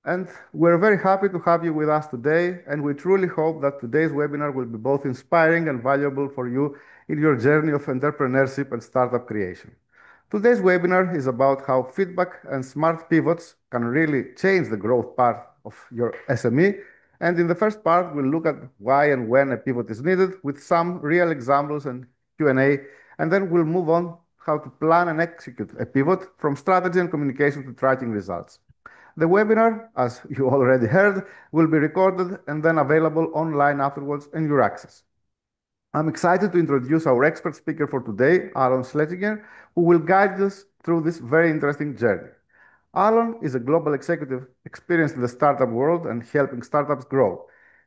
And we're very happy to have you with us today, and we truly hope that today's webinar will be both inspiring and valuable for you in your journey of entrepreneurship and startup creation. Today's webinar is about how feedback and smart pivots can really change the growth part of your SME. And in the first part, we'll look at why and when a pivot is needed with some real examples and Q&A, and then we'll move on how to plan and execute a pivot from strategy and communication to tracking results. The webinar, as you already heard, will be recorded and then available online afterwards in EURAXESS. I'm excited to introduce our expert speaker for today, Alon Shlesinger, who will guide us through this very interesting journey. Alon is a global executive experienced in the startup world and helping startups grow.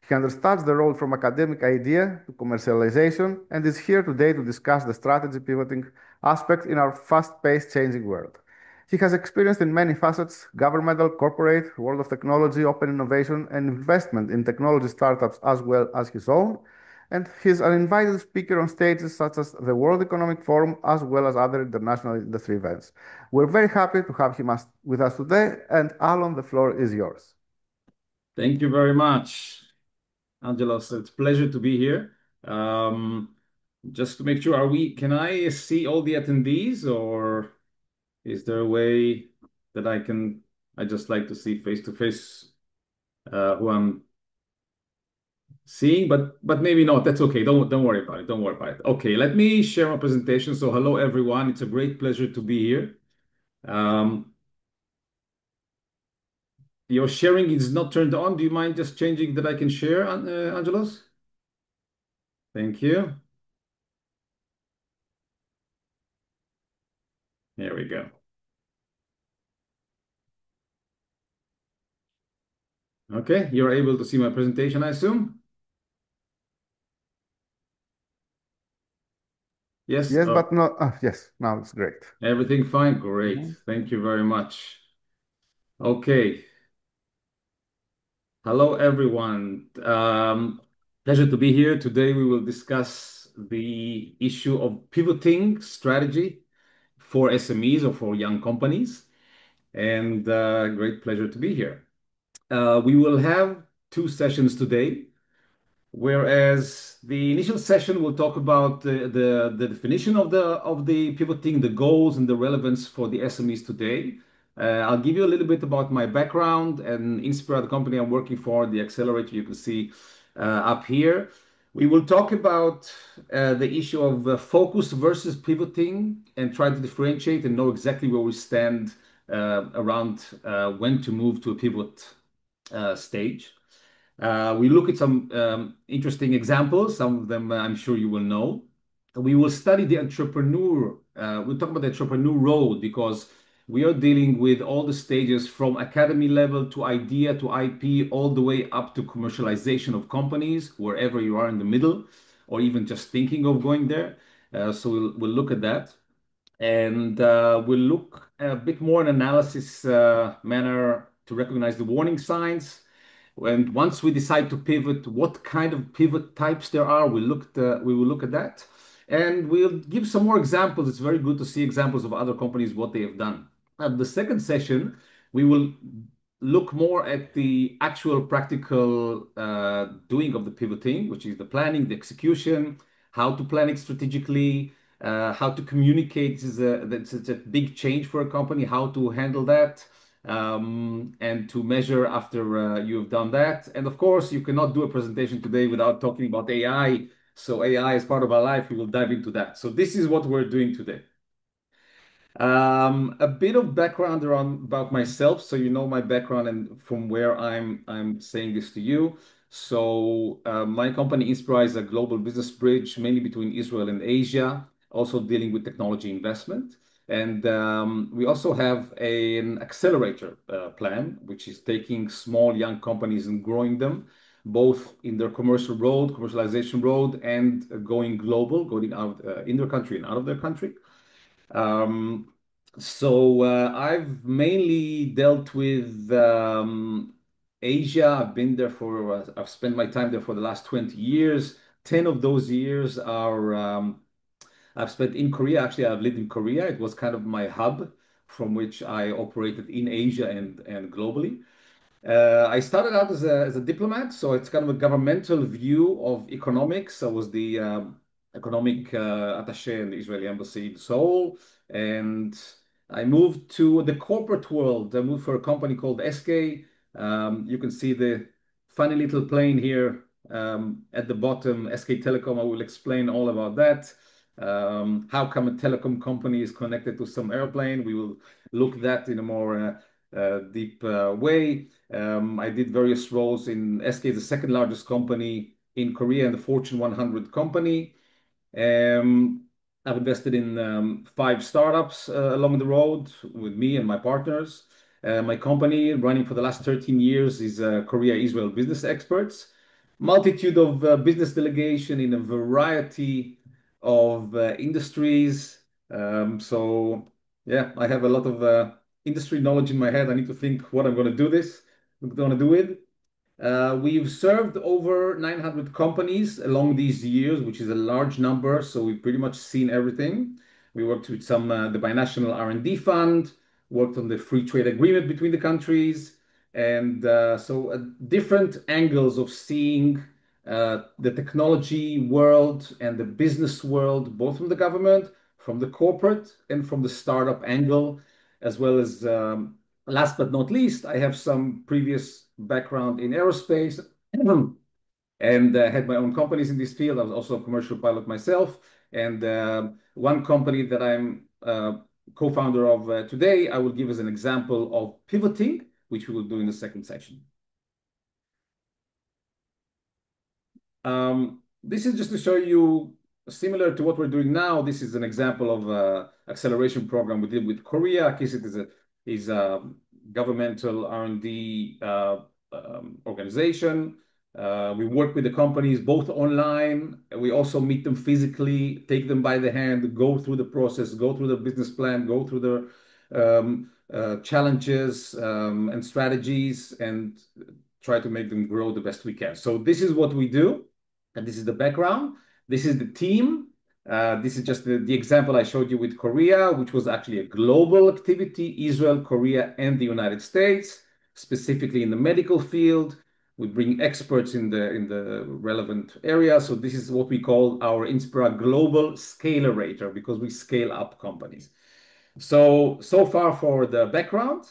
He understands the road from academic idea to commercialization and is here today to discuss the strategy pivoting aspect in our fast-paced changing world. He has experience in many facets: governmental, corporate, world of technology, open innovation, and investment in technology startups as well as his own. And he's an invited speaker on stages such as the World Economic Forum as well as other international industry events. We're very happy to have him with us today. And Alon, the floor is yours. Thank you very much, Angelos. It's a pleasure to be here. Um, just to make sure, can I see all the attendees, or is there a way that I just like to see face to face who I'm seeing, but maybe not. That's okay. Don't worry about it. Don't worry about it. Okay, let me share my presentation. So hello everyone. It's a great pleasure to be here. Um, your sharing is not turned on. Do you mind just changing that I can share, Angelos? Thank you. There we go. Okay, you're able to see my presentation, I assume? Yes, Yes, but no. Yes, now it's great. everything fine? Great. Mhm. Thank you very much. Okay. Hello, everyone. Pleasure to be here. Today, we will discuss the issue of pivoting strategy for SMEs or for young companies. And great pleasure to be here. We will have two sessions today. Whereas the initial session will talk about the definition of the pivoting, the goals, and the relevance for the SMEs today. I'll give you a little bit about my background and INSPIRA, the company I'm working for, the accelerator you can see up here. We will talk about the issue of focus versus pivoting and try to differentiate and know exactly where we stand around when to move to a pivot stage. We look at some interesting examples. Some of them I'm sure you will know. We will study the entrepreneur. We'll talk about the entrepreneur road because we are dealing with all the stages from academy level to idea to IP, all the way up to commercialization of companies, wherever you are in the middle, or even just thinking of going there. So we'll look at that. And we'll look a bit more in analysis manner to recognize the warning signs. And once we decide to pivot, what kind of pivot types there are, we will look at that. And we'll give some more examples. It's very good to see examples of other companies, what they have done. At the second session, we will look more at the actual practical doing of the pivoting, which is the planning, the execution, how to plan it strategically, how to communicate. That's a big change for a company, how to handle that and to measure after you've done that. And of course, you cannot do a presentation today without talking about AI. So AI is part of our life. We will dive into that. So this is what we're doing today. A bit of background around about myself, so you know my background and from where I'm saying this to you. So my company INSPIRA is a global business bridge, mainly between Israel and Asia, also dealing with technology investment. And we also have an accelerator plan, which is taking small young companies and growing them, both in their commercial road, commercialization road, and going global, going out in their country and out of their country. Um, I've mainly dealt with Asia. I've spent my time there for the last 20 years. 10 of those years are I've spent in Korea. Actually, I've lived in Korea. It was kind of my hub from which I operated in Asia and globally. I started out as a diplomat, so it's kind of a governmental view of economics. I was the economic attaché in the Israeli embassy in Seoul, and I moved to the corporate world. I moved for a company called SK. You can see the funny little plane here at the bottom, SK Telecom. I will explain all about that. How come a telecom company is connected to some airplane? We will look at that in a more deep way. I did various roles in SK, the second largest company in Korea and the Fortune 100 company. Um, I've invested in five startups along the road with me and my partners. My company, running for the last 13 years, is Korea-Israel Business Experts. Multitude of business delegation in a variety of industries. Yeah, I have a lot of industry knowledge in my head. I need to think what I'm going to do this. I'm going to do it. We've served over 900 companies along these years, which is a large number. So we've pretty much seen everything. We worked with some the binational R&D fund, worked on the free trade agreement between the countries, and different angles of seeing the technology world and the business world, both from the government, from the corporate, and from the startup angle, as well as last but not least, I have some previous background in aerospace and had my own companies in this field. I was also a commercial pilot myself. And one company that I'm co-founder of today, I will give as an example of pivoting, which we will do in the second section. This is just to show you, similar to what we're doing now. This is an example of acceleration program we did with Korea. KISIT is a governmental R&D organization. We work with the companies both online. We also meet them physically, take them by the hand, go through the process, go through the business plan, go through the challenges and strategies, and try to make them grow the best we can. So this is what we do, and this is the background. This is the team. This is just the example I showed you with Korea, which was actually a global activity, Israel, Korea, and the United States, specifically in the medical field. We bring experts in the relevant area. So this is what we call our INSPIRA Global Scalerator, because we scale up companies. So far for the background.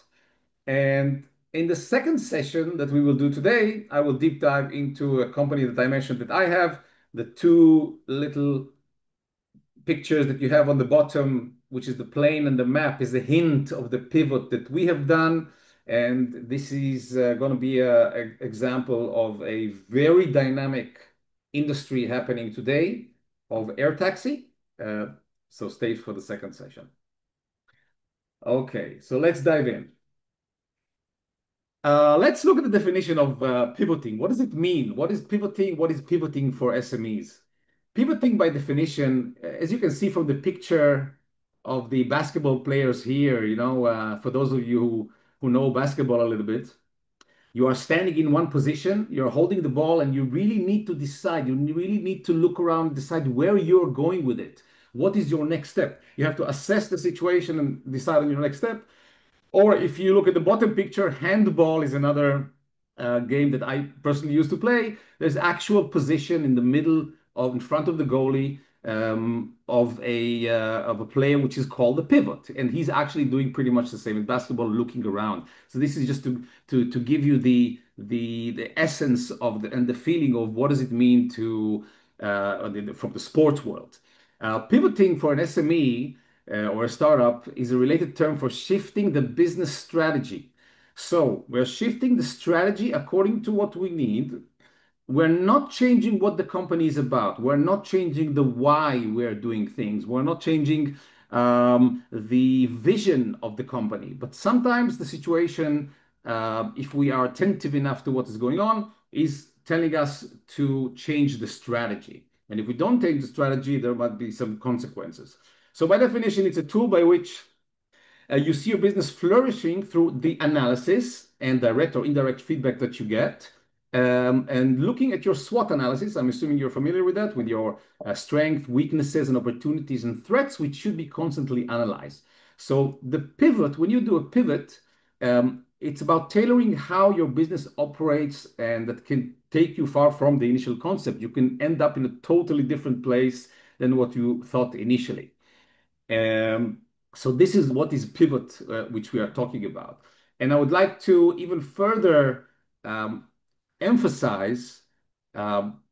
And in the second session that we will do today, I will deep dive into a company that I mentioned that I have. The two little pictures that you have on the bottom, which is the plane and the map, is a hint of the pivot that we have done. And this is going to be an example of a very dynamic industry happening today of air taxi. So stay for the second session. Okay, so let's dive in. Let's look at the definition of pivoting. What does it mean? What is pivoting? What is pivoting for SMEs? Pivoting, by definition, as you can see from the picture of the basketball players here, for those of you who know basketball a little bit, you are standing in one position, you're holding the ball, and you really need to decide. You really need to look around, decide where you're going with it. What is your next step? You have to assess the situation and decide on your next step. Or if you look at the bottom picture, handball is another game that I personally used to play. There's actual position in the middle of in front of the goalie of a player, which is called the pivot, and he's actually doing pretty much the same in basketball, looking around. So this is just to give you the essence of and the feeling of what does it mean to from the sports world. Pivoting for an SME or a startup is a related term for shifting the business strategy. So we're shifting the strategy according to what we need. We're not changing what the company is about. We're not changing the why we're doing things. We're not changing the vision of the company. But sometimes the situation, if we are attentive enough to what is going on, is telling us to change the strategy. And if we don't change the strategy, there might be some consequences. So by definition, it's a tool by which you see your business flourishing through the analysis and direct or indirect feedback that you get. And looking at your SWOT analysis, I'm assuming you're familiar with that, with your strengths, weaknesses, and opportunities and threats, which should be constantly analyzed. So the pivot, when you do a pivot, it's about tailoring how your business operates, and that can take you far from the initial concept. You can end up in a totally different place than what you thought initially. Um, so this is what is pivot, which we are talking about. And I would like to even further um, emphasize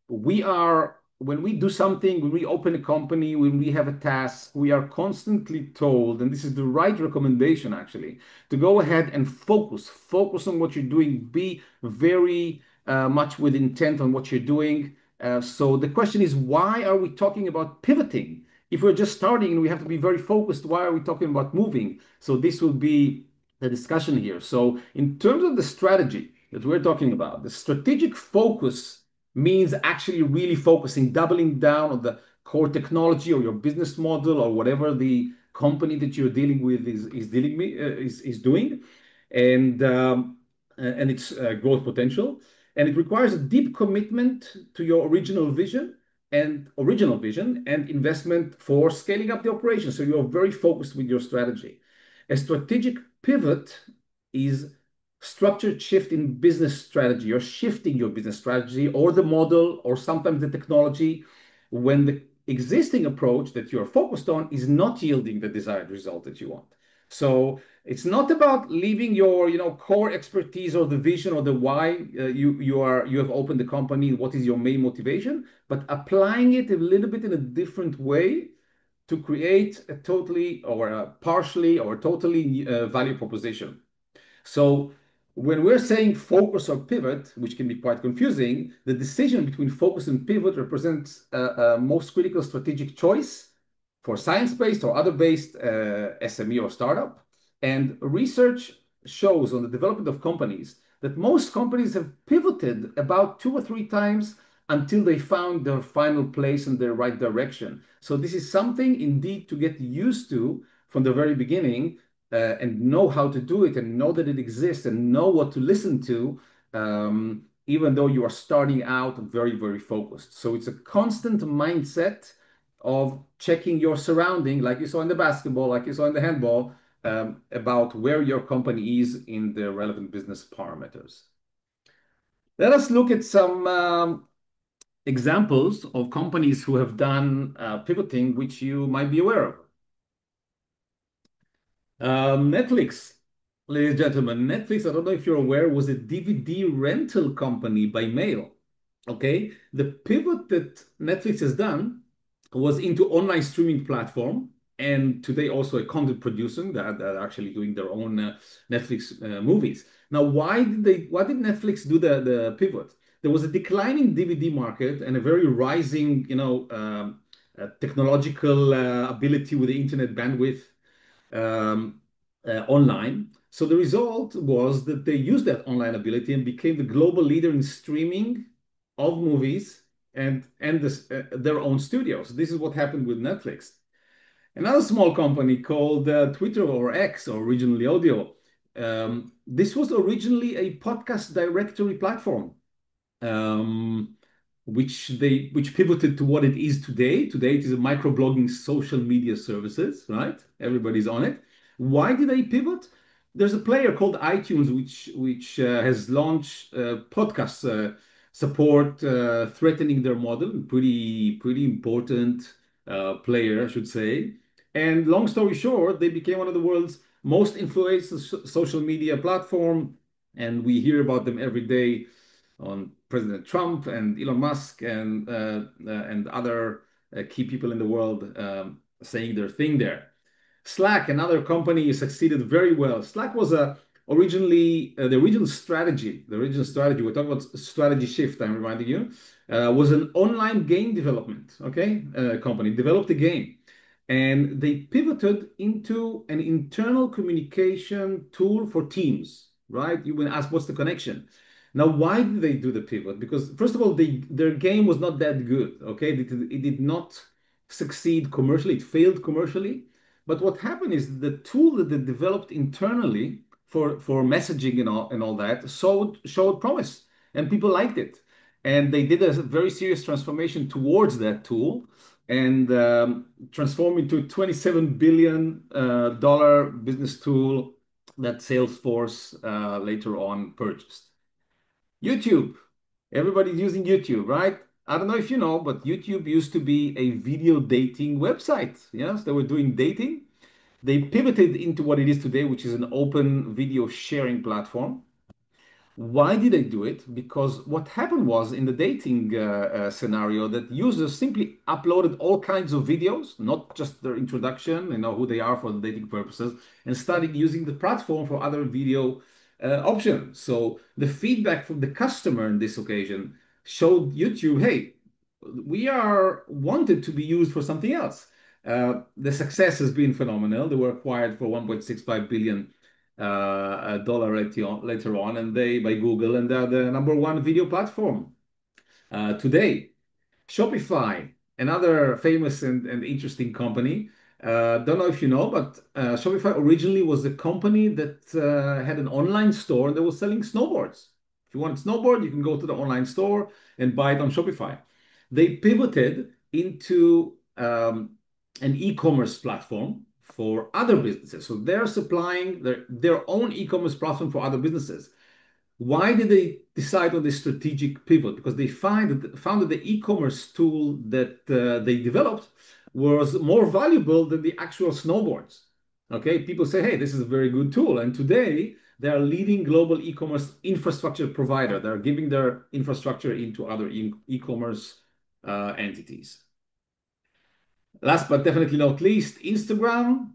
we are, when we do something, when we open a company, when we have a task, we are constantly told, and this is the right recommendation actually, to go ahead and focus on what you're doing, be very much with intent on what you're doing. So the question is, why are we talking about pivoting? If we're just starting and we have to be very focused, why are we talking about moving? So this will be the discussion here. So in terms of the strategy that we're talking about, the strategic focus means actually really focusing, doubling down on the core technology or your business model or whatever the company that you're dealing with is doing, and and its growth potential. And it requires a deep commitment to your original vision and investment for scaling up the operation. So you're very focused with your strategy. A strategic pivot is structured shift in business strategy. You're shifting your business strategy or the model or sometimes the technology when the existing approach that you're focused on is not yielding the desired result that you want. So it's not about leaving your core expertise or the vision or the why you have opened the company, what is your main motivation, but applying it a little bit in a different way to create a totally or a partially or totally value proposition. So when we're saying focus or pivot, which can be quite confusing, the decision between focus and pivot represents a most critical strategic choice for science-based or other-based SME or startup. And research shows on the development of companies that most companies have pivoted about 2 or 3 times until they found their final place in the right direction. So this is something indeed to get used to from the very beginning, and know how to do it and know that it exists and know what to listen to, even though you are starting out very, very focused. So it's a constant mindset of checking your surrounding, like you saw in the basketball, like you saw in the handball, about where your company is in the relevant business parameters. Let us look at some examples of companies who have done pivoting, which you might be aware of. Netflix, ladies and gentlemen, Netflix, I don't know if you're aware, was a DVD rental company by mail. Okay. The pivot that Netflix has done was into online streaming platform, and today also a content producer that are actually doing their own Netflix movies. Now, why did Netflix do the pivot? There was a declining DVD market and a very rising, technological ability with the internet bandwidth um, online. So the result was that they used that online ability and became the global leader in streaming of movies and their own studios. This is what happened with Netflix. Another small company called Twitter or X, or originally Audio. This was originally a podcast directory platform, um, which pivoted to what it is today. Today it is a microblogging social media services, right? Everybody's on it. Why did they pivot? There's a player called iTunes which has launched podcast support, threatening their model. Pretty important player, I should say. And long story short, they became one of the world's most influential social media platform, and we hear about them every day on President Trump and Elon Musk and other key people in the world saying their thing there. Slack, another company, succeeded very well. Slack was originally the original strategy. The original strategy. We're talking about strategy shift. I'm reminding you, was an online game development. Okay, company developed a game, and they pivoted into an internal communication tool for teams. Right? You will ask, what's the connection? Now, why did they do the pivot? Because first of all, their game was not that good. Okay, it did not succeed commercially. It failed commercially. But what happened is the tool that they developed internally for messaging and all that showed promise, and people liked it. And they did a very serious transformation towards that tool and transformed into a $27 billion business tool that Salesforce later on purchased. YouTube. Everybody's using YouTube, right? I don't know if you know, but YouTube used to be a video dating website. Yes, they were doing dating. They pivoted into what it is today, which is an open video sharing platform. Why did they do it? Because what happened was in the dating scenario that users simply uploaded all kinds of videos, not just their introduction, who they are for the dating purposes, and started using the platform for other video options. So the feedback from the customer in this occasion showed YouTube, hey, we are wanted to be used for something else. The success has been phenomenal. They were acquired for 1.65 billion dollar later on, and they by Google, and they're the number one video platform today. Shopify, another famous and interesting company. Don't know if you know, but Shopify originally was a company that had an online store and they were selling snowboards. If you want a snowboard, you can go to the online store and buy it on Shopify. They pivoted into an e-commerce platform for other businesses. So they're supplying their own e-commerce platform for other businesses. Why did they decide on this strategic pivot? Because they found that the e-commerce tool that they developed was more valuable than the actual snowboards. Okay, people say, hey, this is a very good tool. And today they are leading global e-commerce infrastructure provider. They're giving their infrastructure into other e-commerce entities. Last but definitely not least, Instagram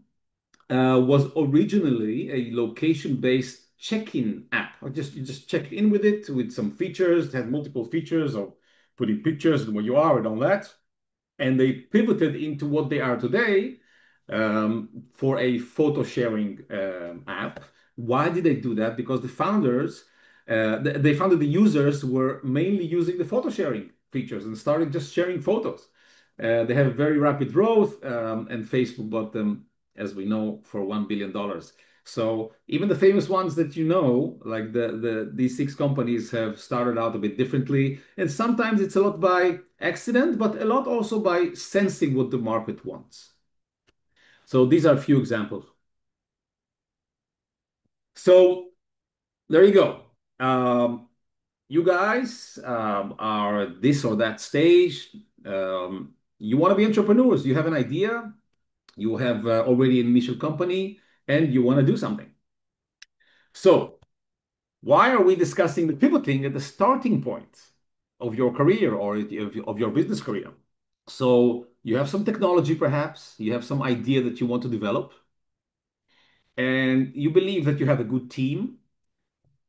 was originally a location-based check-in app. You just check in with it with some features. It had multiple features of putting pictures and where you are and all that. And they pivoted into what they are today for a photo sharing app. Why did they do that? Because the founders, they found that the users were mainly using the photo sharing features and started just sharing photos. They have very rapid growth, and Facebook bought them, as we know, for $1 billion. So even the famous ones that you know, like these six companies have started out a bit differently. And sometimes it's a lot by accident, but a lot also by sensing what the market wants. So these are a few examples. So there you go. You guys are at this or that stage. You want to be entrepreneurs. You have an idea. You have already an initial company, and you want to do something. So why are we discussing the pivoting at the starting point of your career or of your business career? So you have some technology, perhaps, you have some idea that you want to develop, and you believe that you have a good team.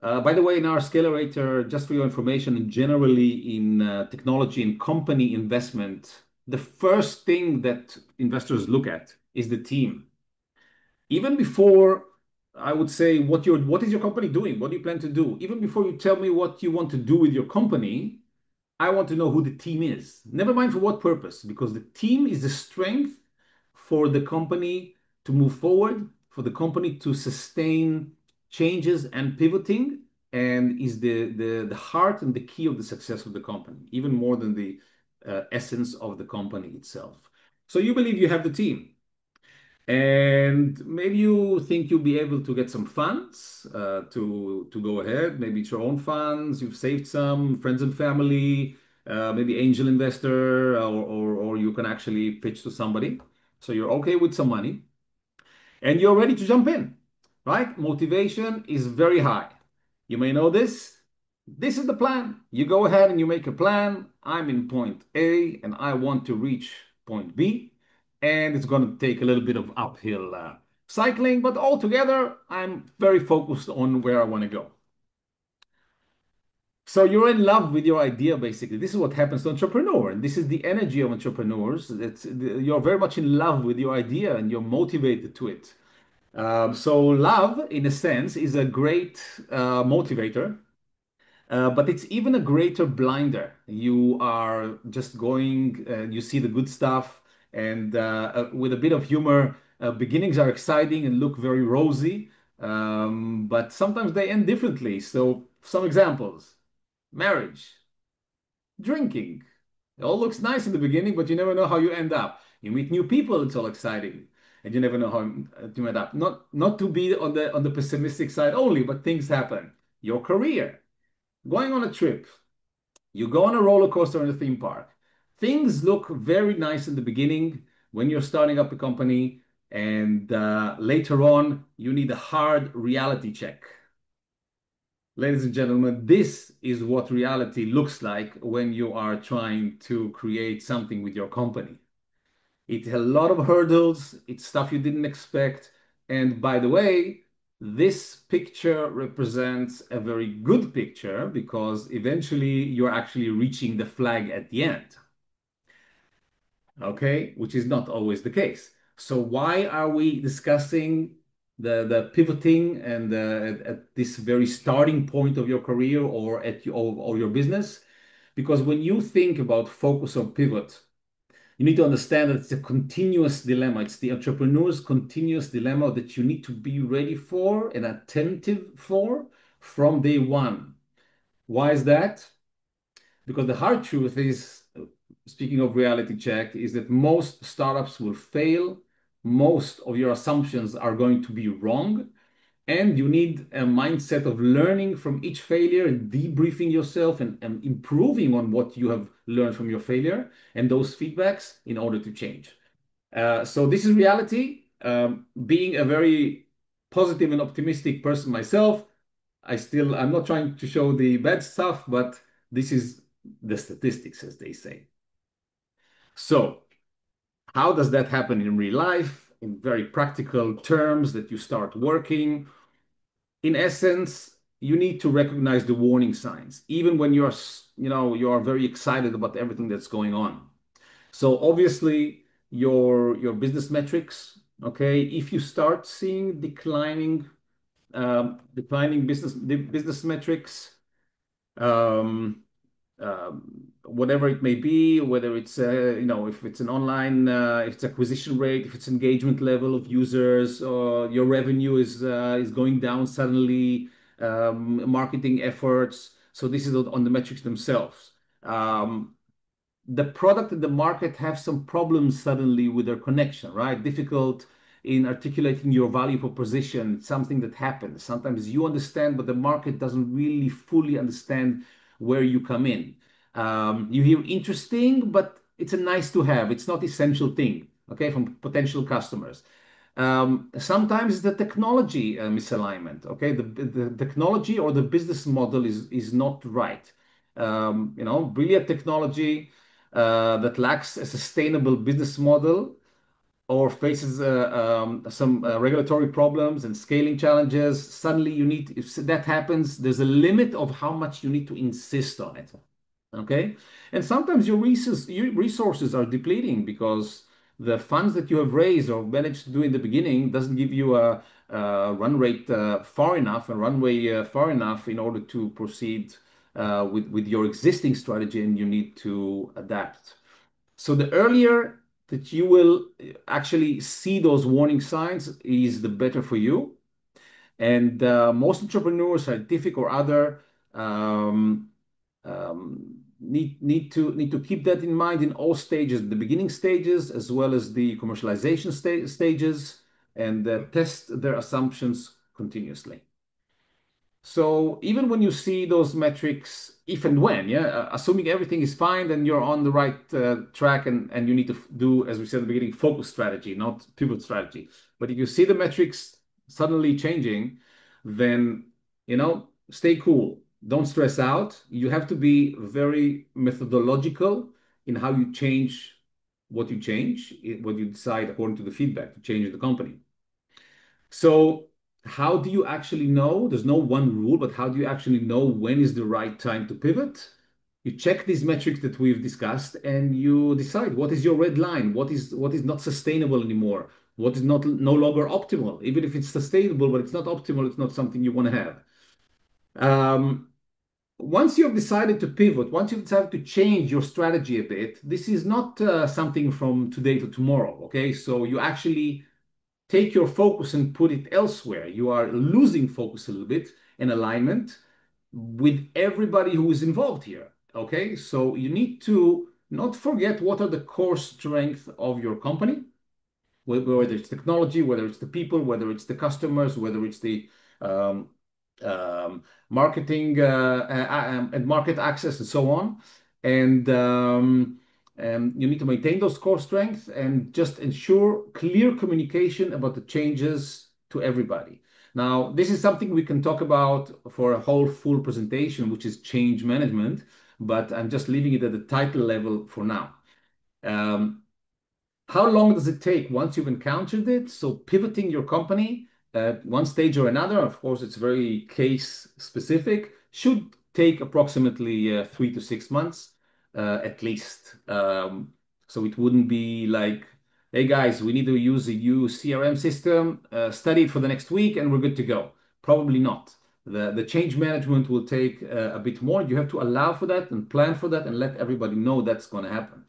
By the way, in our Scalerator, just for your information, and generally in technology and company investment, the first thing that investors look at is the team. Even before I would say what is your company doing? What do you plan to do? Even before you tell me what you want to do with your company, I want to know who the team is. Never mind for what purpose, because the team is the strength for the company to move forward, for the company to sustain changes and pivoting, and is the heart and the key of the success of the company, even more than the essence of the company itself. So you believe you have the team. And maybe you think you'll be able to get some funds to go ahead. Maybe it's your own funds. You've saved some, friends and family, maybe angel investor, or you can actually pitch to somebody. So you're okay with some money, and you're ready to jump in, right? Motivation is very high. You may know this. This is the plan. You go ahead and you make a plan. I'm in point A and I want to reach point B. And it's going to take a little bit of uphill cycling, but altogether, I'm very focused on where I want to go. So you're in love with your idea, basically. This is what happens to entrepreneur, and this is the energy of entrepreneurs. You're very much in love with your idea and you're motivated to it. So love, in a sense, is a great motivator, but it's even a greater blinder. You are just going, you see the good stuff, and with a bit of humor, beginnings are exciting and look very rosy, but sometimes they end differently. So some examples: marriage, drinking. It all looks nice in the beginning, but you never know how you end up. You meet new people, it's all exciting. and you never know how to end up. Not to be on the pessimistic side only, but things happen. Your career, going on a trip, you go on a roller coaster in a theme park. Things look very nice in the beginning when you're starting up a company, and later on, you need a hard reality check. Ladies and gentlemen, this is what reality looks like when you are trying to create something with your company. It has a lot of hurdles, it's stuff you didn't expect. And by the way, this picture represents a very good picture because eventually you're actually reaching the flag at the end, okay? Which is not always the case. So why are we discussing the pivoting and at this very starting point of your career or at your business? Because when you think about focus or pivot, you need to understand that it's a continuous dilemma. It's the entrepreneur's continuous dilemma that you need to be ready for and attentive for from day one. Why is that? Because the hard truth is, speaking of reality check, is that most startups will fail. Most of your assumptions are going to be wrong. And you need a mindset of learning from each failure and debriefing yourself and improving on what you have learned from your failure and those feedbacks in order to change. So this is reality. Being a very positive and optimistic person myself, I'm not trying to show the bad stuff, but this is the statistics, as they say. So how does that happen in real life? In very practical terms, that you start working. In essence, you need to recognize the warning signs, even when you are very excited about everything that's going on. So obviously, your business metrics, okay, if you start seeing declining business metrics, um, whatever it may be, whether it's if it's an online, if it's acquisition rate, if it's engagement level of users, or your revenue is going down suddenly, marketing efforts. So this is on the metrics themselves. The product and the market have some problems suddenly with their connection, right? Difficult in articulating your value proposition, something that happens. Sometimes you understand, but the market doesn't really fully understand where you come in. You hear interesting, but it's a nice to have. It's not essential thing, okay, from potential customers. Sometimes the technology misalignment, okay, the technology or the business model is not right. Brilliant technology that lacks a sustainable business model or faces some regulatory problems and scaling challenges, suddenly if that happens, there's a limit of how much you need to insist on it. Okay. And sometimes your resources are depleting because the funds that you have raised or managed to do in the beginning doesn't give you a run rate far enough, a runway far enough in order to proceed with your existing strategy, and you need to adapt. So the earlier that you will actually see those warning signs is the better for you. And most entrepreneurs, scientific or other, um, need to keep that in mind in all stages, the beginning stages as well as the commercialization stages, and test their assumptions continuously. So even when you see those metrics, if and when, yeah, assuming everything is fine, then you're on the right track, and you need to do, as we said at the beginning, focus strategy, not pivot strategy. But if you see the metrics suddenly changing, then stay cool. Don't stress out. You have to be very methodological in how you change what you decide according to the feedback to change the company. So, how do you actually know? There's no one rule, but how do you actually know when is the right time to pivot? You check these metrics that we've discussed and you decide what is your red line, what is not sustainable anymore, what is not no longer optimal. Even if it's sustainable, but it's not optimal, it's not something you want to have. Um, Once you've decided to pivot, once you've decided to change your strategy a bit, this is not something from today to tomorrow, okay? So you actually take your focus and put it elsewhere. You are losing focus a little bit and alignment with everybody who is involved here. Okay, so you need to not forget what are the core strengths of your company, whether it's technology, whether it's the people, whether it's the customers, whether it's the um, marketing and market access and so on. And you need to maintain those core strengths and just ensure clear communication about the changes to everybody. Now, this is something we can talk about for a whole full presentation, which is change management, but I'm just leaving it at the title level for now. Um, how long does it take once you've encountered it? So pivoting your company at one stage or another, of course, it's very case specific, should take approximately 3 to 6 months at least. So it wouldn't be like, hey guys, we need to use a new CRM system, study it for the next week, and we're good to go. Probably not. The change management will take a bit more. You have to allow for that and plan for that and let everybody know that's going to happen.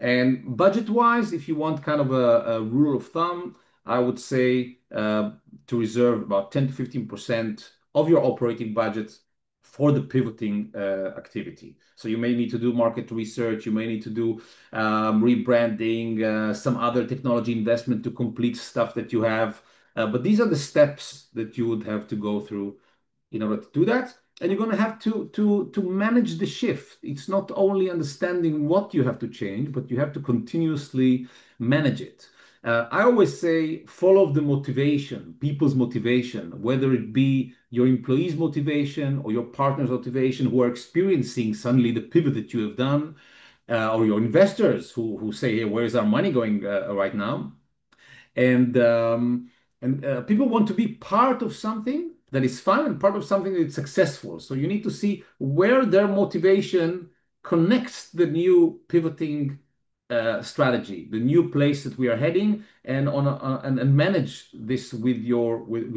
And budget-wise, if you want kind of a rule of thumb, I would say to reserve about 10 to 15% of your operating budget for the pivoting activity. So you may need to do market research, you may need to do rebranding, some other technology investment to complete stuff that you have. But these are the steps that you would have to go through in order to do that. And you're going to have to manage the shift. It's not only understanding what you have to change, but you have to continuously manage it. I always say follow the motivation, people's motivation, whether it be your employees' motivation or your partner's motivation who are experiencing suddenly the pivot that you have done, or your investors who say, hey, where's our money going right now? And people want to be part of something that is fun and part of something that is successful. So you need to see where their motivation connects the new pivoting strategy, the new place that we are heading, and and manage this with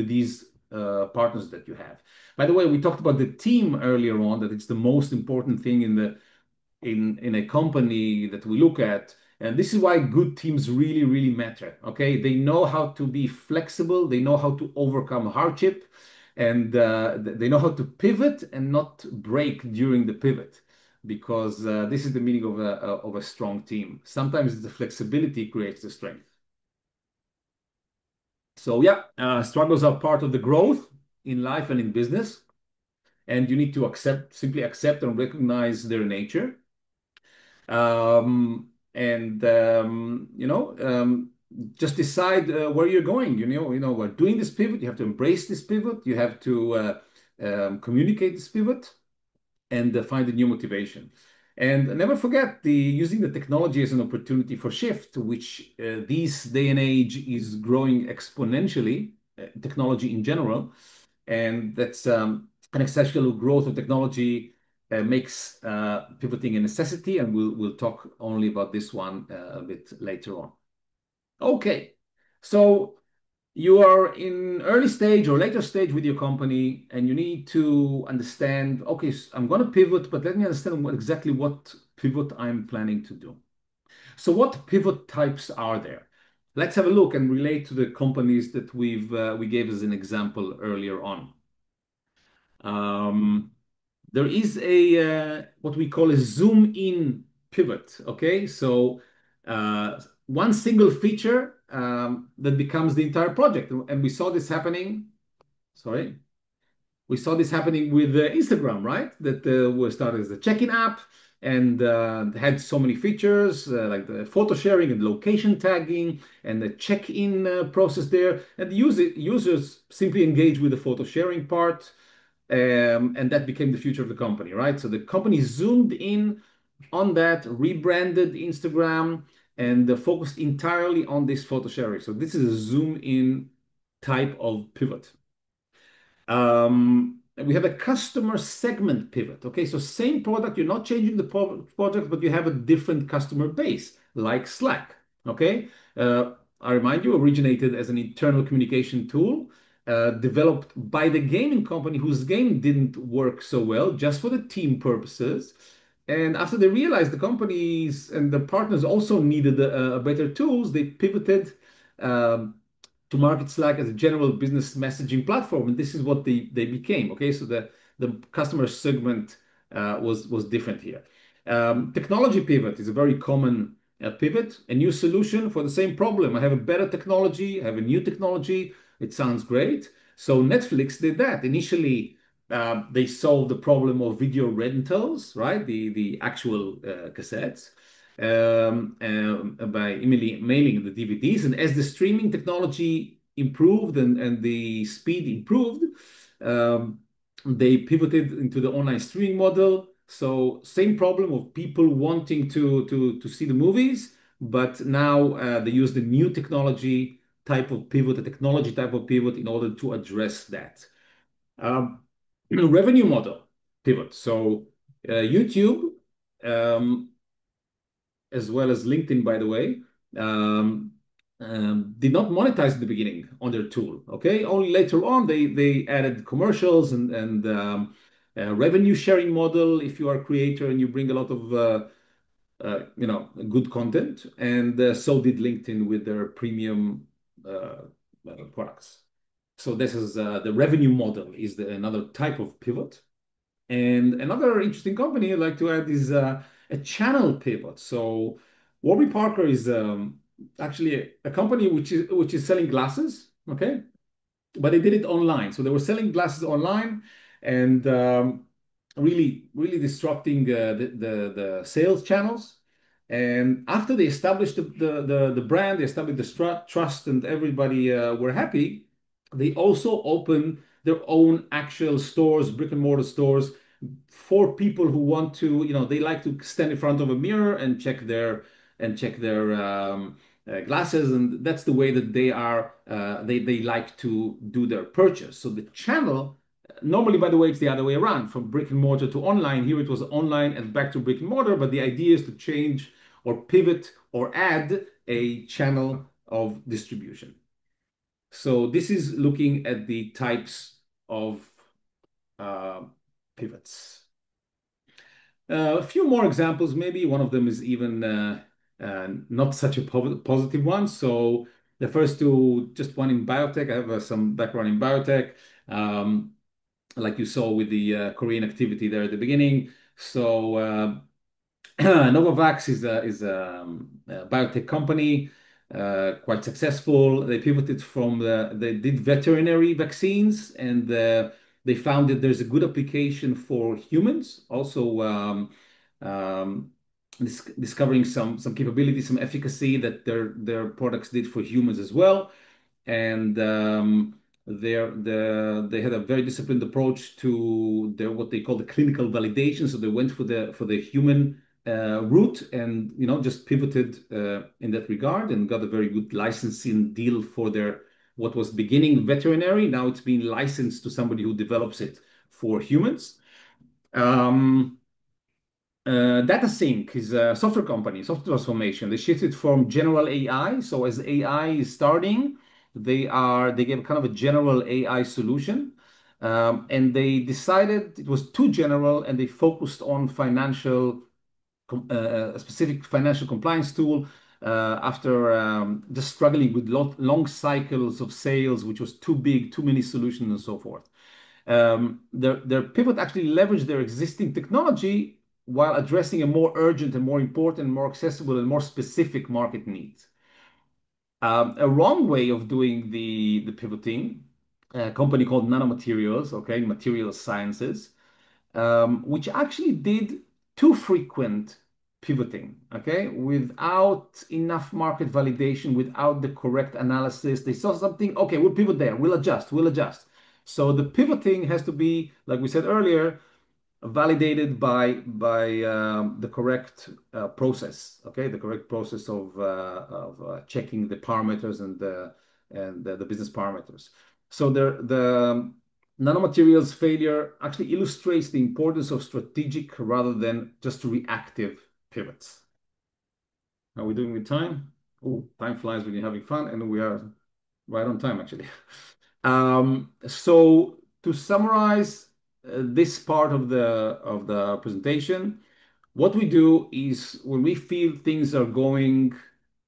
these partners that you have. By the way, we talked about the team earlier on, that it's the most important thing in a company that we look at. And this is why good teams really, really matter. Okay, they know how to be flexible, they know how to overcome hardship, and they know how to pivot and not break during the pivot. Because this is the meaning of a strong team. Sometimes the flexibility creates the strength. So yeah, struggles are part of the growth in life and in business, and you need to simply accept and recognize their nature. And just decide where you're going. We're doing this pivot. You have to embrace this pivot. You have to communicate this pivot and find a new motivation. And never forget using the technology as an opportunity for shift, which this day and age is growing exponentially, technology in general. And that's an exceptional growth of technology makes pivoting a necessity, and we'll talk only about this one a bit later on. Okay, so you are in early stage or later stage with your company, and you need to understand, okay, I'm going to pivot, but let me understand exactly what pivot I'm planning to do. So what pivot types are there? Let's have a look and relate to the companies that we gave as an example earlier on. Um, there is a what we call a zoom in pivot. Okay, so one single feature that becomes the entire project, and we saw this happening. Sorry, we saw this happening with Instagram, right? That was started as a check-in app and had so many features like the photo sharing and location tagging and the check-in process there. And the users simply engage with the photo sharing part, and that became the future of the company, right? So the company zoomed in on that, rebranded Instagram, and focused entirely on this photo sharing. So this is a zoom in type of pivot. We have a customer segment pivot. Okay, so same product, you're not changing the product, but you have a different customer base, like Slack. Okay, I remind you, originated as an internal communication tool, developed by the gaming company whose game didn't work so well, just for the team purposes. And after they realized the companies and the partners also needed better tools, they pivoted. Um, to market Slack as a general business messaging platform, and this is what they became. Okay, so the customer segment was different here. Technology pivot is a very common pivot, a new solution for the same problem. I have a better technology, I have a new technology. It sounds great. So Netflix did that. Initially, they solved the problem of video rentals, right? The actual cassettes. By mailing the DVDs. And as the streaming technology improved and the speed improved, um, they pivoted into the online streaming model. So same problem of people wanting to see the movies, but now they use the new technology type of pivot, the technology type of pivot in order to address that. Um, Revenue model pivot. So YouTube, um, as well as LinkedIn, by the way, um, did not monetize in the beginning on their tool. Okay, only later on they added commercials and revenue sharing model if you are a creator and you bring a lot of good content. And so did LinkedIn with their premium products. So this is the revenue model is another type of pivot. And another interesting company I'd like to add is a channel pivot. So Warby Parker is actually a company which is selling glasses, okay? But they did it online. So they were selling glasses online and really disrupting the sales channels. And after they established the brand, they established the trust, and everybody were happy. They also opened their own actual stores, brick and mortar stores, for people who want to, they like to stand in front of a mirror and check their glasses, and that's the way that they like to do their purchase. So the channel, normally, by the way, it's the other way around, from brick and mortar to online. Here it was online and back to brick and mortar, but the idea is to change or pivot or add a channel of distribution. So this is looking at the types of uh, pivots. A few more examples, maybe one of them is even not such a positive one. So the first two, just one in biotech. I have some background in biotech, like you saw with the Korean activity there at the beginning. So Novavax is a biotech company, quite successful. They pivoted they did veterinary vaccines, and they found that there's a good application for humans. Also, um, discovering some capabilities, some efficacy that their products did for humans as well. And they had a very disciplined approach to their what they call the clinical validation. So they went for the human route, and just pivoted in that regard, and got a very good licensing deal for their what was beginning veterinary. Now it's being licensed to somebody who develops it for humans. Um, DataSync is a software company, software transformation. They shifted from general AI. So as AI is starting, they gave kind of a general AI solution, and they decided it was too general, and they focused on a specific financial compliance tool after just struggling with long cycles of sales, which was too big, too many solutions, and so forth. Their pivot actually leveraged their existing technology while addressing a more urgent and more important, more accessible and more specific market needs. A wrong way of doing the pivoting, a company called Nanomaterials, okay, Material Sciences, which actually did too frequent pivoting, okay, without enough market validation, without the correct analysis. They saw something, okay, we'll pivot there, we'll adjust, we'll adjust. So the pivoting has to be, like we said earlier, validated by the correct process, okay, the correct process of checking the parameters and the business parameters. So the nanomaterials failure actually illustrates the importance of strategic rather than just reactive pivots. Are we doing with time? Oh, time flies when you're having fun, and we are right on time actually. So to summarize this part of the presentation, what we do is when we feel things are going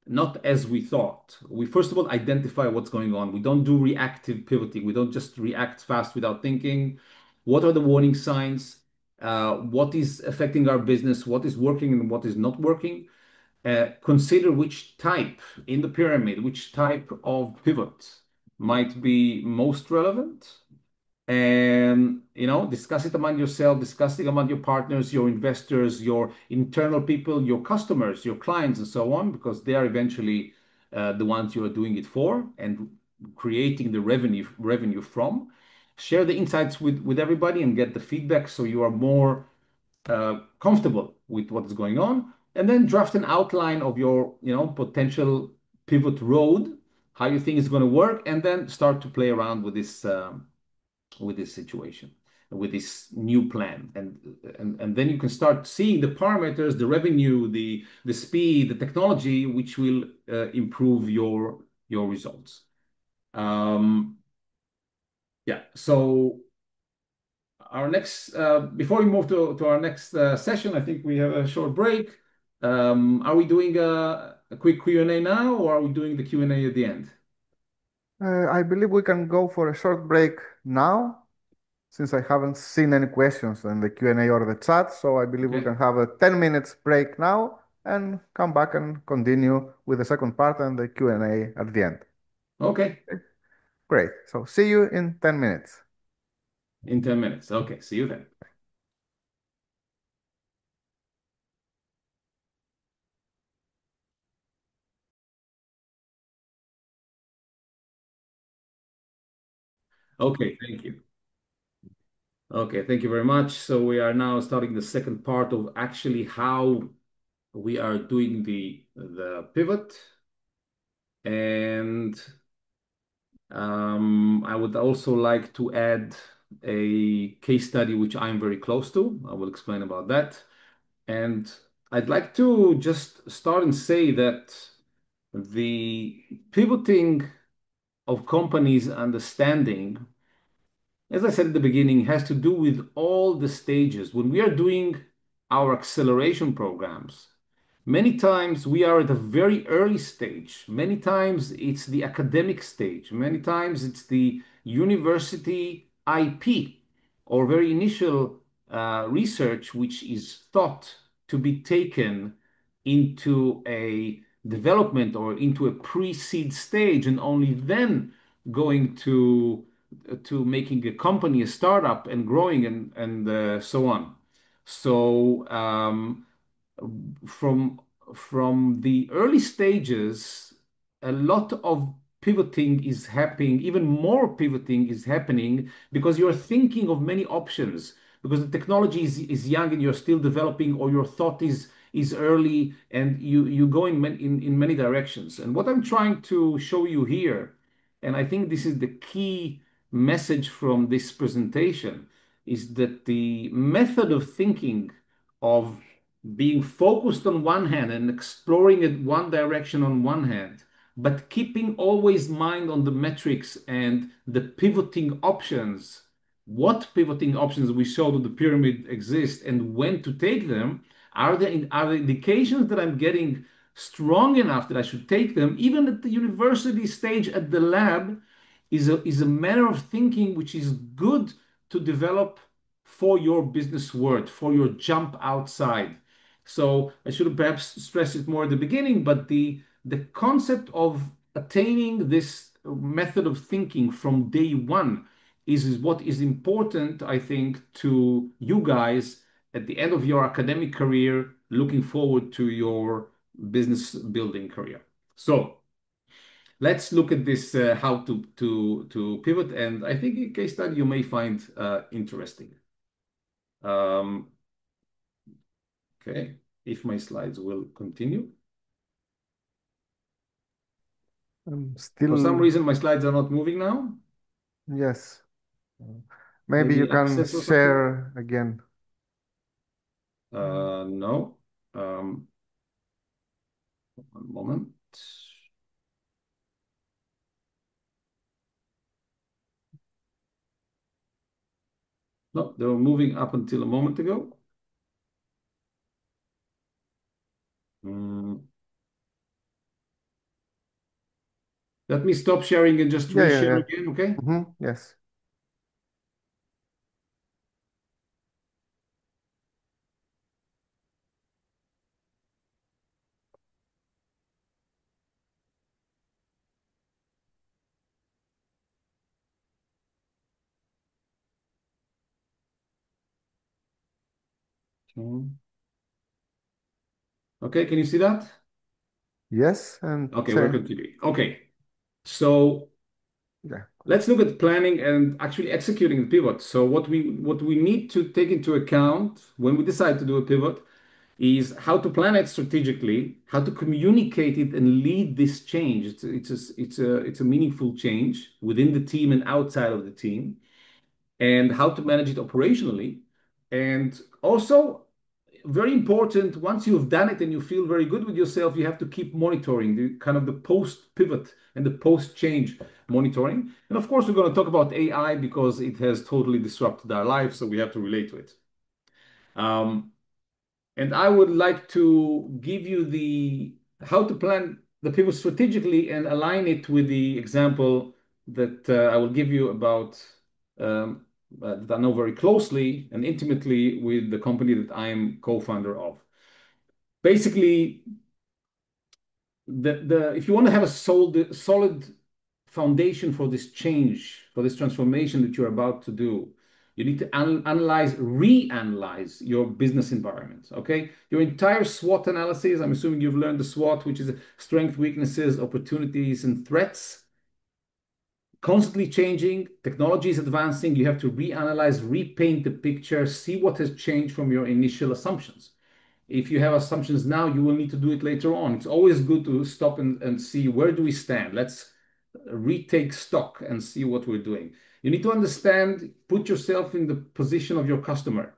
not as we thought, we first of all identify what's going on. We don't do reactive pivoting. We don't just react fast without thinking. What are the warning signs? What is affecting our business? What is working and what is not working? consider which type in the pyramid, which type of pivot might be most relevant, and discuss it among yourself, discuss it among your partners, your investors, your internal people, your customers, your clients, and so on, because they are eventually the ones you are doing it for and creating the revenue from. Share the insights with everybody and get the feedback so you are more comfortable with what is going on, and then draft an outline of your potential pivot road, how you think it's going to work, and then start to play around with this situation, with this new plan, and then you can start seeing the parameters, the revenue, the speed, the technology, which will improve your results. Yeah. So our next, before we move to our next session, I think we have a short break. Are we doing a quick Q&A now, or are we doing the Q&A at the end? I believe we can go for a short break now, since I haven't seen any questions in the Q&A or the chat. So I believe we Okay. can have a 10 minutes break now and come back and continue with the second part and the Q&A at the end. Okay. Great. So see you in 10 minutes. In 10 minutes. Okay. See you then. Okay. Thank you. Okay. Thank you very much. So we are now starting the second part of actually how we are doing the pivot. And I would also like to add a case study, which I'm very close to. I will explain about that. And I'd like to just start and say that the pivoting of companies' understanding, as I said at the beginning, has to do with all the stages. When we are doing our acceleration programs, many times we are at a very early stage. Many times it's the academic stage. Many times it's the university IP or very initial research, which is thought to be taken into a development or into a pre-seed stage, and only then going to making a company, a startup, and growing and so on. So from from the early stages, a lot of pivoting is happening. Even more pivoting is happening because you're thinking of many options. Because the technology is young and you're still developing, or your thought is early and you go in many directions. And what I'm trying to show you here, and I think this is the key message from this presentation, is that the method of thinking of being focused on one hand and exploring it one direction on one hand, but keeping always mind on the metrics and the pivoting options, what pivoting options we showed that the pyramid exist and when to take them, are the indications that I'm getting strong enough that I should take them, even at the university stage at the lab, is a manner of thinking which is good to develop for your business world, for your jump outside. So I should have perhaps stressed it more at the beginning, but the concept of attaining this method of thinking from day one is what is important, I think, to you guys at the end of your academic career, looking forward to your business building career. So let's look at this how to pivot, and I think a case study you may find interesting. Um, okay, if my slides will continue. For some Still, reason, my slides are not moving now. yes. Maybe you Maybe can access or something. share again. No. Um, one moment. No, they were moving up until a moment ago. Mm. Let me stop sharing and just Yeah, yeah, reshare yeah. again, okay? Yes. Mhm. Okay, can you see that? Yes, and Okay, we're same. continuing. Okay, so Yeah. let's look at planning and actually executing the pivot. So what we need to take into account when we decide to do a pivot is how to plan it strategically, how to communicate it and lead this change. It's a meaningful change within the team and outside of the team, and how to manage it operationally. And also, very important, once you've done it and you feel very good with yourself, you have to keep monitoring the kind of the post pivot and the post change monitoring. And of course, we're going to talk about AI because it has totally disrupted our lives, so we have to relate to it. Um, and I would like to give you the how to plan the pivot strategically and align it with the example that I will give you about um, that I know very closely and intimately with the company that I am co-founder of. Basically, the if you want to have a solid foundation for this change, for this transformation that you're about to do, you need to analyze, reanalyze your business environment. Okay, your entire SWOT analysis. I'm assuming you've learned the SWOT, which is strength, weaknesses, opportunities, and threats. Constantly changing, technology is advancing. You have to reanalyze, repaint the picture, see what has changed from your initial assumptions. If you have assumptions now, you will need to do it later on. It's always good to stop and see where do we stand. Let's retake stock and see what we're doing. You need to understand, put yourself in the position of your customer.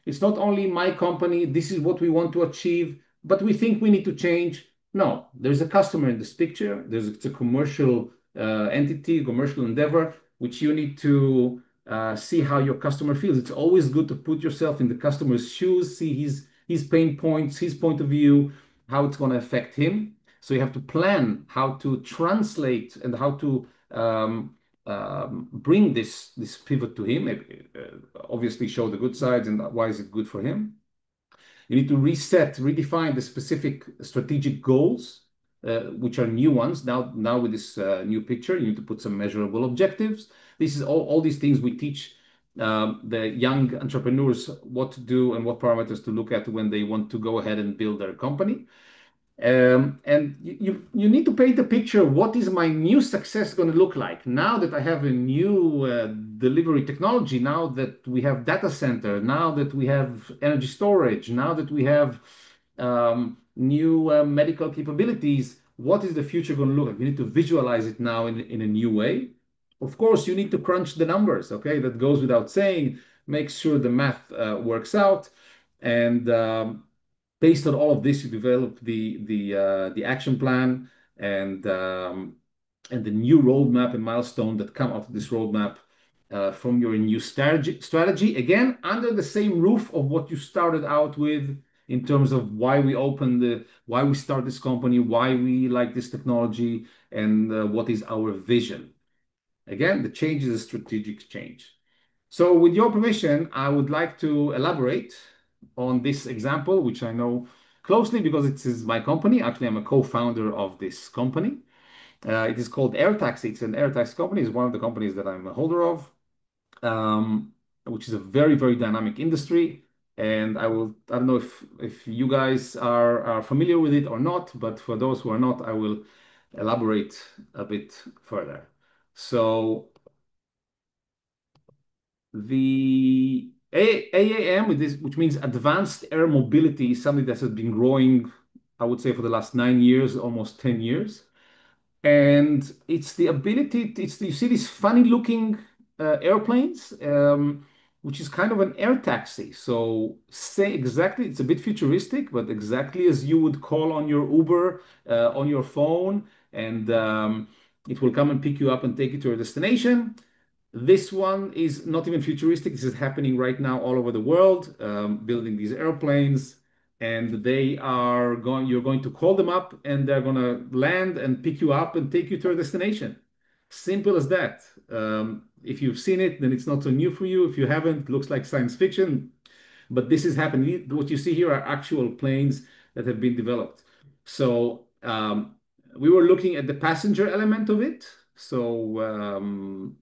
It's not only my company, this is what we want to achieve, but we think we need to change. No, there's a customer in this picture. It's a commercial entity, commercial endeavor, which you need to see how your customer feels. It's always good to put yourself in the customer's shoes, see his pain points, his point of view, how it's going to affect him. So you have to plan how to translate and how to bring this pivot to him. Obviously, show the good sides and why is it good for him. You need to reset, redefine the specific strategic goals, which are new ones. Now with this new picture, you need to put some measurable objectives. This is all these things we teach the young entrepreneurs what to do and what parameters to look at when they want to go ahead and build their company. And you need to paint a picture. What is my new success going to look like now that I have a new delivery technology? Now that we have data center, now that we have energy storage, now that we have new medical capabilities, what is the future going to look like? You need to visualize it now in a new way. Of course, you need to crunch the numbers. Okay, that goes without saying. Make sure the math works out, and based on all of this, you develop the action plan and the new roadmap and milestone that come out of this roadmap from your new strategy. Again, under the same roof of what you started out with in terms of why we start this company, why we like this technology, and what is our vision. Again, the change is a strategic change. So with your permission, I would like to elaborate on this example, which I know closely because it is my company. Actually, I'm a co-founder of this company. It is called Air Taxi. It's an air taxi company. It's one of the companies that I'm a holder of, which is a very, very dynamic industry. And I don't know if you guys are familiar with it or not, but for those who are not, I will elaborate a bit further. So the AAM, which means Advanced Air Mobility, is something that has been growing, I would say, for the last 9 years, almost 10 years. And it's the ability, you see these funny looking airplanes, which is kind of an air taxi. So say exactly, it's a bit futuristic, but exactly as you would call on your Uber on your phone, and it will come and pick you up and take you to your destination. This one is not even futuristic. This is happening right now all over the world, building these airplanes, and you're going to call them up, and they're going to land and pick you up and take you to your destination. Simple as that. If you've seen it, then it's not so new for you. If you haven't, it looks like science fiction, but this is happening. What you see here are actual planes that have been developed. So we were looking at the passenger element of it. So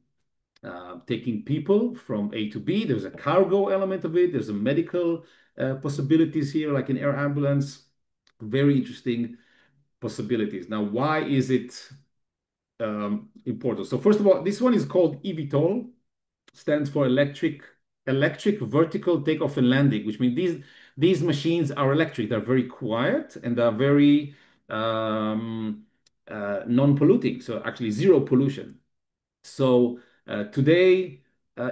taking people from A to B. There's a cargo element of it. There's a medical possibilities here, like an air ambulance. Very interesting possibilities. Now, why is it important? So first of all, this one is called eVTOL, stands for electric vertical takeoff and landing, which means these machines are electric. They're very quiet and they're very non-polluting. So actually zero pollution. So today,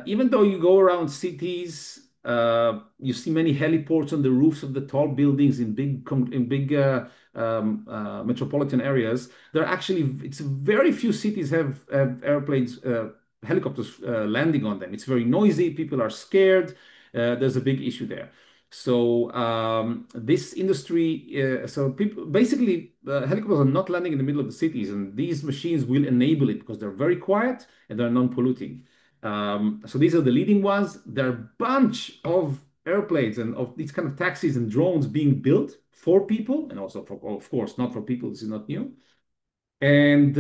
even though you go around cities, you see many heliports on the roofs of the tall buildings in big metropolitan areas. There are actually it's very few cities have airplanes, helicopters landing on them. It's very noisy. People are scared. There's a big issue there. So this industry, so people basically helicopters are not landing in the middle of the cities, and these machines will enable it because they're very quiet and they're non-polluting. So these are the leading ones. There are a bunch of airplanes and of these kind of taxis and drones being built for people, and also for, of course, not for people. This is not new. And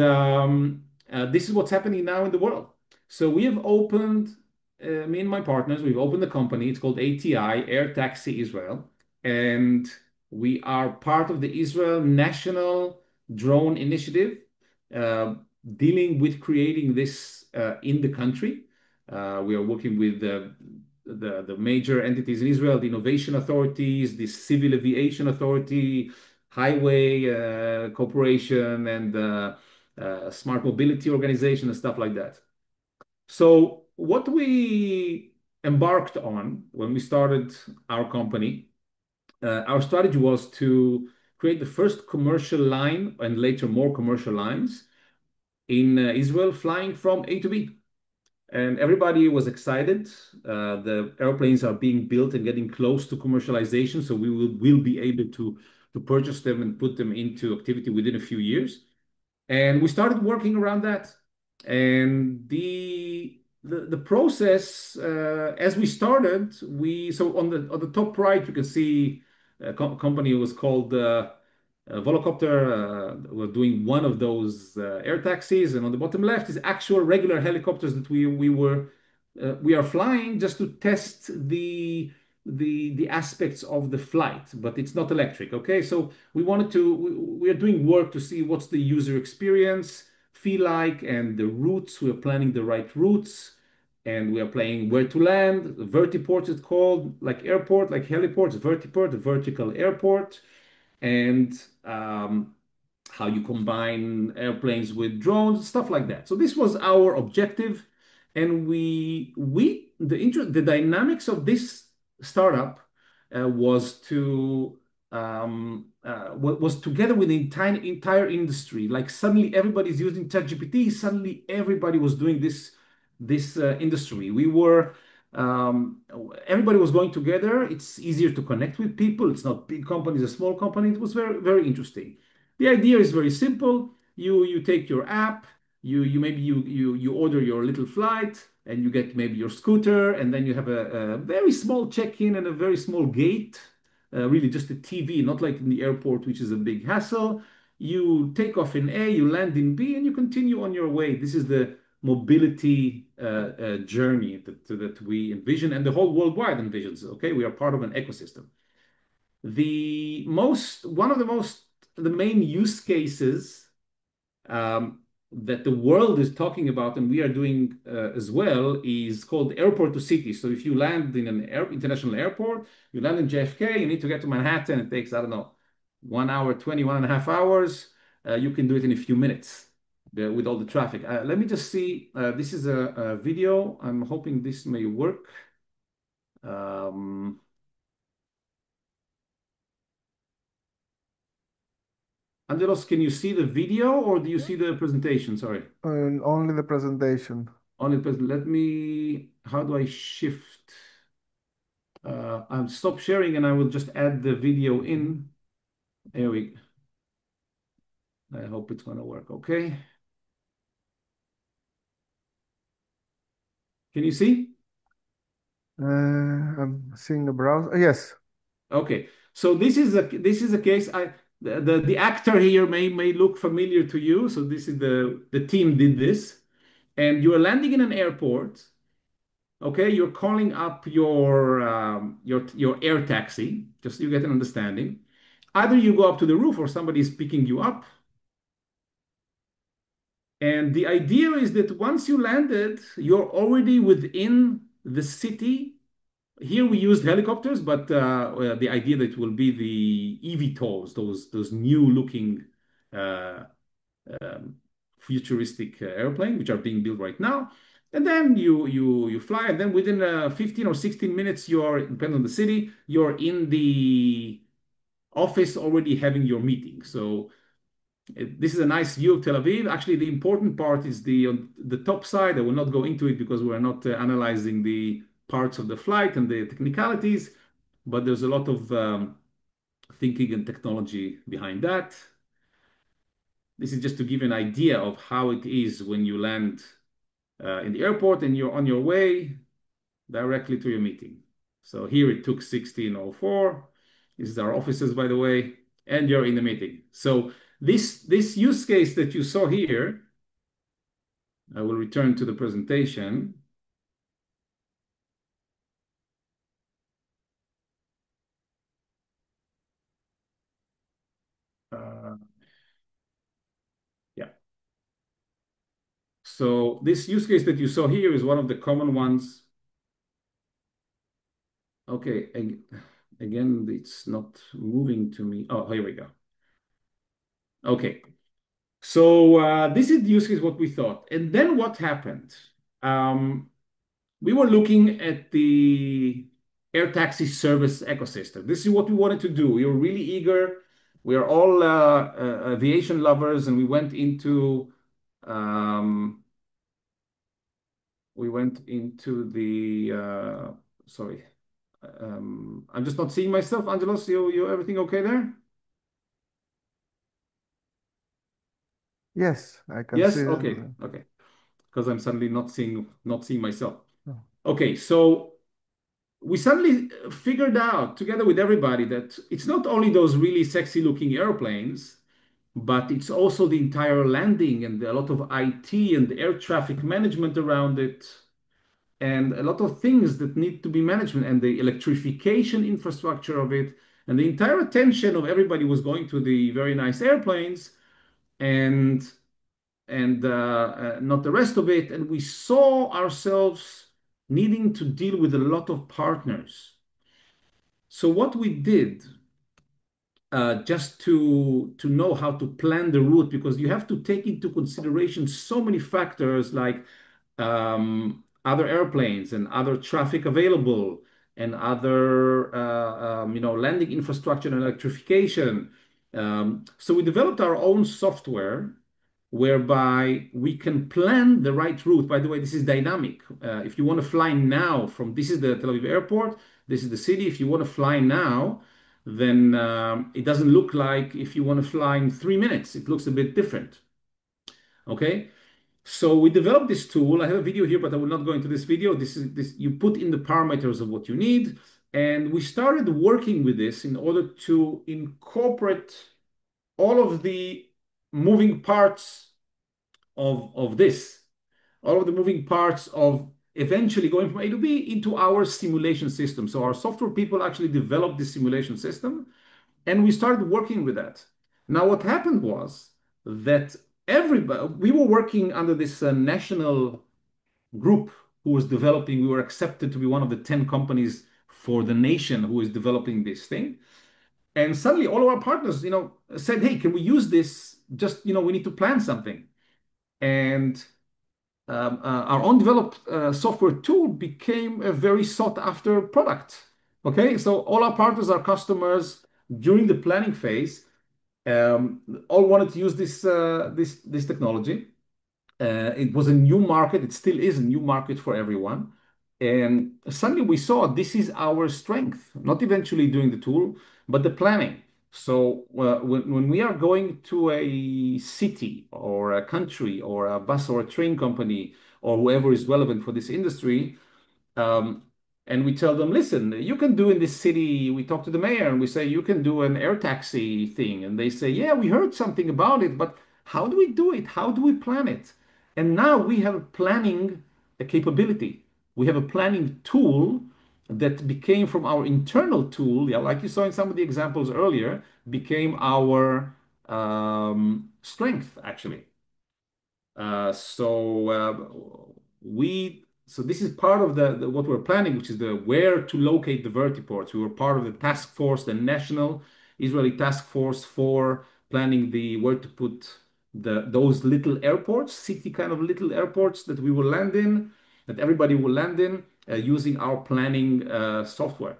this is what's happening now in the world. So we have opened, me and my partners, we've opened a company. It's called ATI, Air Taxi Israel. And we are part of the Israel National Drone Initiative, uh, dealing with creating this in the country. We are working with the major entities in Israel, the innovation authorities, the civil aviation authority, highway corporation, and smart mobility organization and stuff like that. So what we embarked on when we started our company, our strategy was to create the first commercial line and later more commercial lines in Israel, flying from A to B. And everybody was excited. The airplanes are being built and getting close to commercialization, so will be able to purchase them and put them into activity within a few years. And we started working around that. And the process, as we started, we so on the top right you can see a company was called Volocopter. We're doing one of those air taxis, and on the bottom left is actual regular helicopters that we are flying just to test the aspects of the flight, but it's not electric. Okay, so we are doing work to see what's the user experience feel like and the routes. We are planning the right routes, and we are planning where to land. Vertiport is called, like airport, like heliports, vertiport, a vertical airport, and how you combine airplanes with drones, stuff like that. So this was our objective, and the dynamics of this startup was together with the entire industry. Like suddenly everybody's using ChatGPT. Suddenly everybody was doing this industry. Um, Everybody was going together. It's easier to connect with people. It's not big companies, a small company. It was very, very interesting. The idea is very simple. You take your app, you order your little flight, and you get maybe your scooter, and then you have a very small check-in and a very small gate, really just a TV, not like in the airport, which is a big hassle. You take off in A, you land in B, and you continue on your way. This is the mobility journey that we envision and the whole worldwide envisions. Okay, we are part of an ecosystem. One of the main use cases that the world is talking about and we are doing as well is called airport to city. So if you land in an international airport, you land in JFK, you need to get to Manhattan. It takes, I don't know, 1 hour, 21.5 hours. You can do it in a few minutes with all the traffic. Let me just see. This is a video. I'm hoping this may work. Um, Angelos, can you see the video or do you see the presentation? Sorry. Only the presentation. Only the present. How do I shift? I'll stop sharing and I will just add the video in. There we I hope it's going to work. Okay. Can you see? I'm seeing the browser. Yes. Okay. So this is a case. The actor here may look familiar to you. So this is the team did this. and you're landing in an airport. Okay, you're calling up your air taxi, just so you get an understanding. Either you go up to the roof or somebody is picking you up. And the idea is that once you landed, you're already within the city. Here we used helicopters, but the idea that it will be the eVTOLs, those new looking uh, um, futuristic airplane, which are being built right now. And then you fly, and then within 15 or 16 minutes, you're, depending on the city, you're in the office already having your meeting. So this is a nice view of Tel Aviv. Actually, the important part is on the top side. I will not go into it because we're not analyzing the parts of the flight and the technicalities, but there's a lot of thinking and technology behind that. This is just to give you an idea of how it is when you land in the airport and you're on your way directly to your meeting. So here it took 1604. This is our offices, by the way, and you're in the meeting. So this use case that you saw here, I will return to the presentation. Uh, yeah. So this use case that you saw here is one of the common ones. Okay, again, it's not moving to me. Oh, here we go. Okay. So this is the use case what we thought. And then what happened? Um, we were looking at the air taxi service ecosystem. This is what we wanted to do. We were really eager. We are all aviation lovers, and um, we went into the sorry. I'm just not seeing myself. Angelos, you everything okay there? Yes, I can see. Yes? Okay. Okay. Because I'm suddenly not seeing myself. Oh. Okay, so we suddenly figured out together with everybody that it's not only those really sexy looking airplanes, but it's also the entire landing and a lot of IT and air traffic management around it, and a lot of things that need to be managed, and the electrification infrastructure of it, and the entire attention of everybody was going to the very nice airplanes, and not the rest of it. And we saw ourselves needing to deal with a lot of partners. So what we did, just to know how to plan the route, because you have to take into consideration so many factors like other airplanes and other traffic available and other landing infrastructure and electrification. So we developed our own software whereby we can plan the right route. By the way, this is dynamic. If you want to fly now from this is the Tel Aviv airport, this is the city. If you want to fly now, then it doesn't look like if you want to fly in 3 minutes. It looks a bit different. Okay. So we developed this tool. I have a video here, but I will not go into this video. This you put in the parameters of what you need, and we started working with this in order to incorporate all of the moving parts of this, all of the moving parts of eventually going from A to B into our simulation system. So our software people actually developed this simulation system, and we started working with that. Now, what happened was that everybody, we were working under this national group who was developing, we were accepted to be one of the 10 companies for the nation who is developing this thing. And suddenly all of our partners, said, hey, can we use this? Just, we need to plan something. And our own developed software tool became a very sought after product. Okay, so all our partners, our customers during the planning phase, all wanted to use this technology. It was a new market. It still is a new market for everyone. And suddenly we saw this is our strength, not eventually doing the tool, but the planning. So when we are going to a city or a country or a bus or a train company or whoever is relevant for this industry, um, and we tell them, listen, you can do in this city. We talk to the mayor and we say, you can do an air taxi thing. And they say, yeah, we heard something about it, but how do we do it? How do we plan it? And now we have a planning capability. We have a planning tool that became from our internal tool, yeah, like you saw in some of the examples earlier, became our strength actually. So this is part of what we're planning, which is the where to locate the vertiports. We were part of the task force, the national Israeli task force for planning the where to put those little airports, city kind of little airports that we will land in, that everybody will land in using our planning software.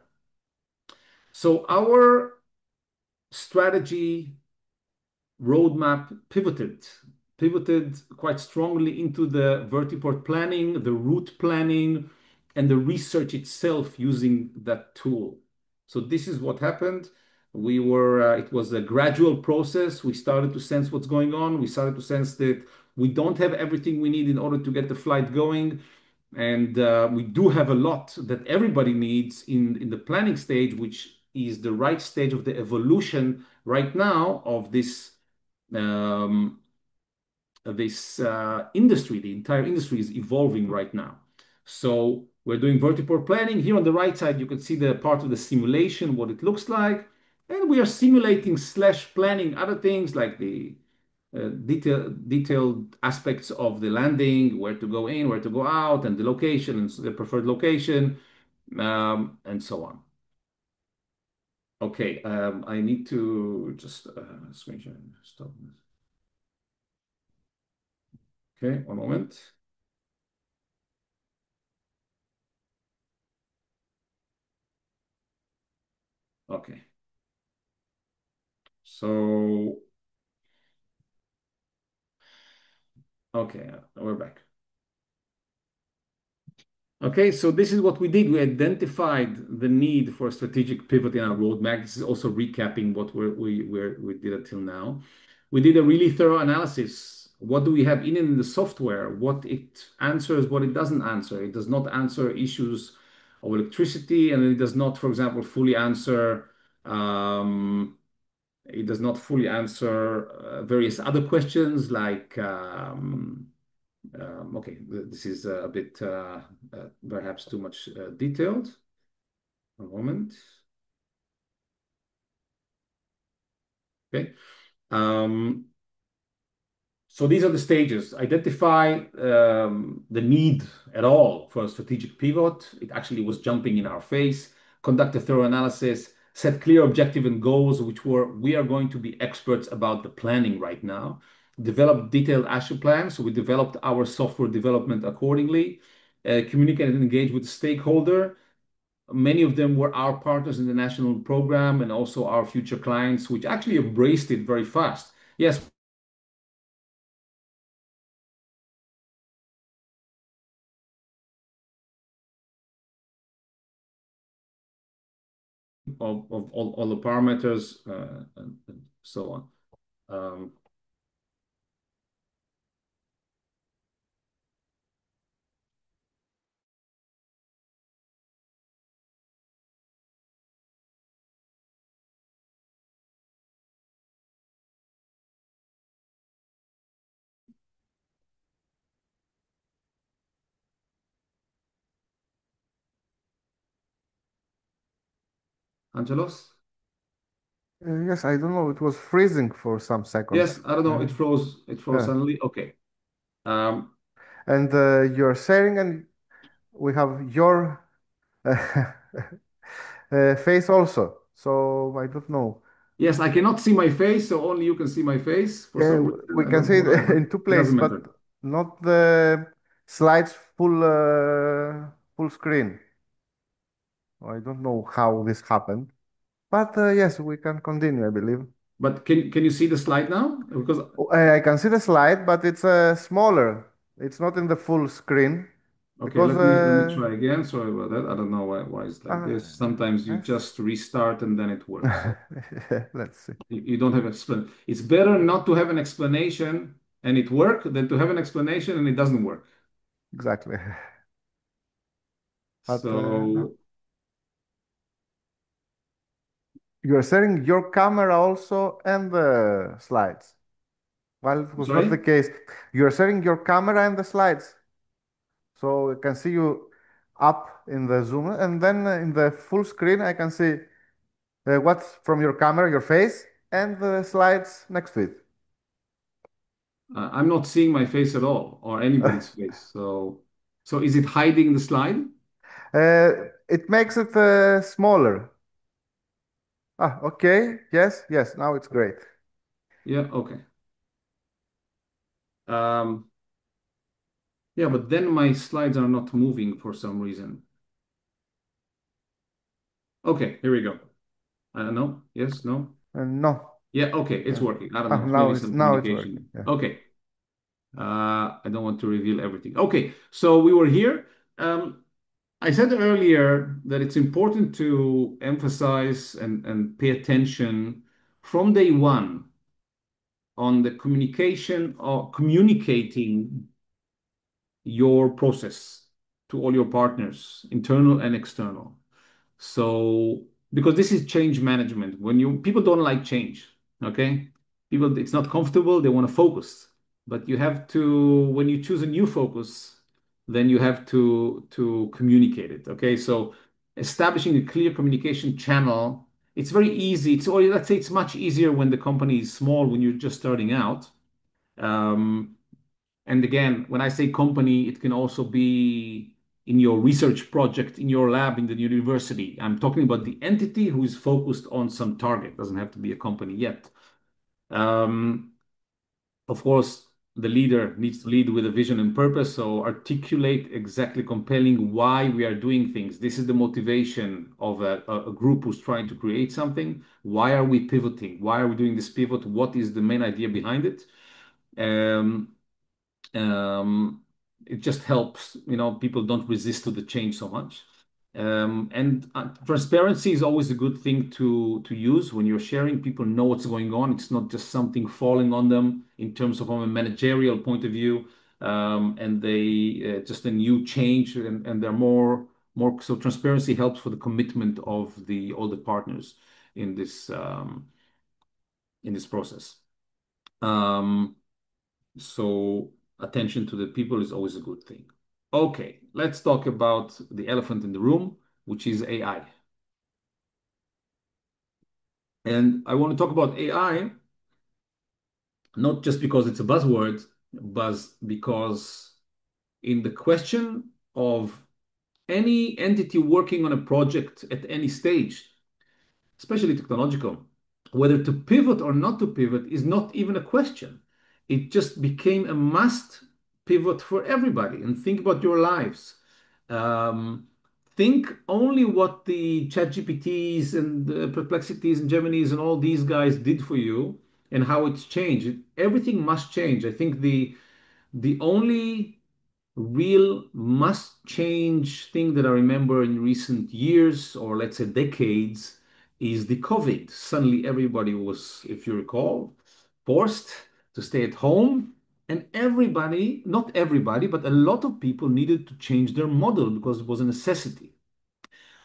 So our strategy roadmap pivoted quite strongly into the vertiport planning, the route planning, and the research itself using that tool. So this is what happened. It was a gradual process. We started to sense what's going on. We started to sense that we don't have everything we need in order to get the flight going. And we do have a lot that everybody needs in the planning stage, which is the right stage of the evolution right now of um, this industry. The entire industry is evolving right now. So we're doing vertiport planning. Here on the right side, you can see the part of the simulation, what it looks like. And we are simulating slash planning other things like the detailed aspects of the landing, where to go in, where to go out, and the location and the preferred location, and so on. Okay, I need to just screenshot. Stop this. Okay, one moment. Okay, so okay, we're back. Okay, so this is what we did. We identified the need for a strategic pivot in our roadmap. This is also recapping what we did until now. We did a really thorough analysis. What do we have in the software? What it answers, what it doesn't answer. It does not answer issues of electricity, and it does not, for example, fully answer various other questions like okay, this is a bit perhaps too much detailed. A moment. Okay. Um, so these are the stages. Identify the need at all for a strategic pivot. It actually was jumping in our face. Conduct a thorough analysis. Set clear objective and goals, we are going to be experts about the planning right now. Develop detailed action plans. So we developed our software development accordingly. Communicate and engage with the stakeholder. Many of them were our partners in the national program and also our future clients, which actually embraced it very fast. Yes, of all the parameters and so on. Angelos? Yes, I don't know. It was freezing for some Yes, seconds. I don't know. Yeah. It froze Yeah. suddenly. Okay. Um, And you're sharing, and we have your face also. So I don't know. yes, I cannot see my face, so only you can see my face for Yeah, some reason. we I can don't know see why, it but in two it places, doesn't but matter. not the slides full screen. I don't know how this happened, but yes, we can continue, I believe. But can you see the slide now? Because Oh, I can see the slide, but it's smaller. It's not in the full screen okay, because let me try again. Sorry about that. I don't know why it's like uh, this. Sometimes you yes. just restart and then it works. So Let's see. you don't have explanation. It's better not to have an explanation and it work than to have an explanation and it doesn't work. Exactly. But no. So You're sharing your camera also and the slides. Well, it was not the Sorry? case. You're sharing your camera and the slides, so I can see you up in the Zoom, and then in the full screen, I can see what's from your camera, your face, and the slides next to it. I'm not seeing my face at all or anybody's face. So is it hiding the slide? It makes it smaller. Ah, okay. Yes, yes. Now it's great. Yeah, okay. Um, yeah, but then my slides are not moving for some reason. Okay, here we go. I don't know. Yes, no. No. Yeah, okay, it's Uh, working. I don't know. Now Maybe it's some working. communication. Yeah. Okay. I don't want to reveal everything. Okay, so we were here. I said earlier that it's important to emphasize and pay attention from day one on the communication or communicating your process to all your partners, internal and external. So, because this is change management, when you people don't like change, okay? People, it's not comfortable, they want to focus. But you have to, when you choose a new focus, then you have to communicate it, okay? So, establishing a clear communication channel, it's very easy. Or let's say it's much easier when the company is small, when you're just starting out. Um, and again, when I say company, it can also be in your research project, in your lab, in the university. I'm talking about the entity who is focused on some target. Doesn't have to be a company yet. Um, of course, the leader needs to lead with a vision and purpose. So articulate exactly compelling why we are doing things. This is the motivation of a group who's trying to create something. Why are we pivoting? Why are we doing this pivot? What is the main idea behind it? Um, um, it just helps, people don't resist to the change so much. And transparency is always a good thing to use when you're sharing. People know what's going on. It's not just something falling on them in terms of from a managerial point of view, and they just a new change, and they're more. So transparency helps for the commitment of the all the partners in this process. Um, so attention to the people is always a good thing. Okay, let's talk about the elephant in the room, which is AI. And I want to talk about AI not just because it's a buzzword, but because in the question of any entity working on a project at any stage, especially technological, whether to pivot or not to pivot is not even a question. It just became a must pivot for everybody. And think about your lives. Um, think only what the ChatGPTs and the Perplexities and Geminis and all these guys did for you and how it's changed. Everything must change. I think the only real must change thing that I remember in recent years, or let's say decades, is the COVID. Suddenly, everybody was, if you recall, forced to stay at home. And everybody, not everybody, but a lot of people needed to change their model because it was a necessity.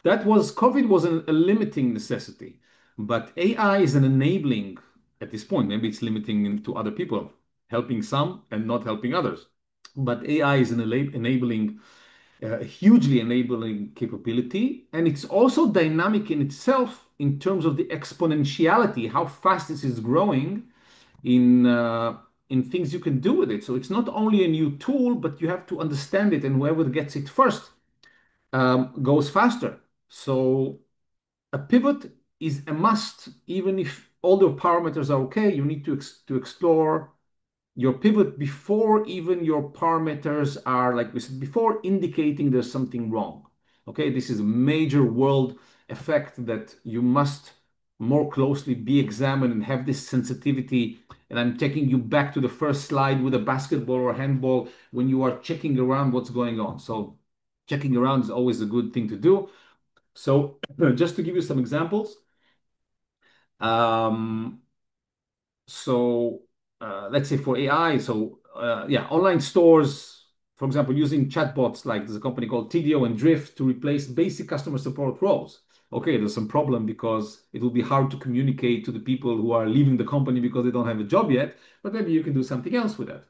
COVID was a limiting necessity, but AI is an enabling at this point. Maybe it's limiting to other people, helping some and not helping others. But AI is an enabling, hugely enabling capability, and it's also dynamic in itself in terms of the exponentiality, how fast this is growing in in things you can do with it. So it's not only a new tool, but you have to understand it, and whoever gets it first goes faster. So a pivot is a must, even if all the parameters are okay. You need to explore your pivot before even your parameters are, like we said before, indicating there's something wrong. Okay, this is a major world effect that you must more closely be examined and have this sensitivity. And I'm taking you back to the first slide with a basketball or handball when you are checking around what's going on. So checking around is always a good thing to do. So just to give you some examples, um, so let's say for AI, so yeah, online stores, for example, using chatbots like there's a company called TDO and Drift to replace basic customer support roles. okay, there's some problem because it will be hard to communicate to the people who are leaving the company because they don't have a job yet, but maybe you can do something else with that.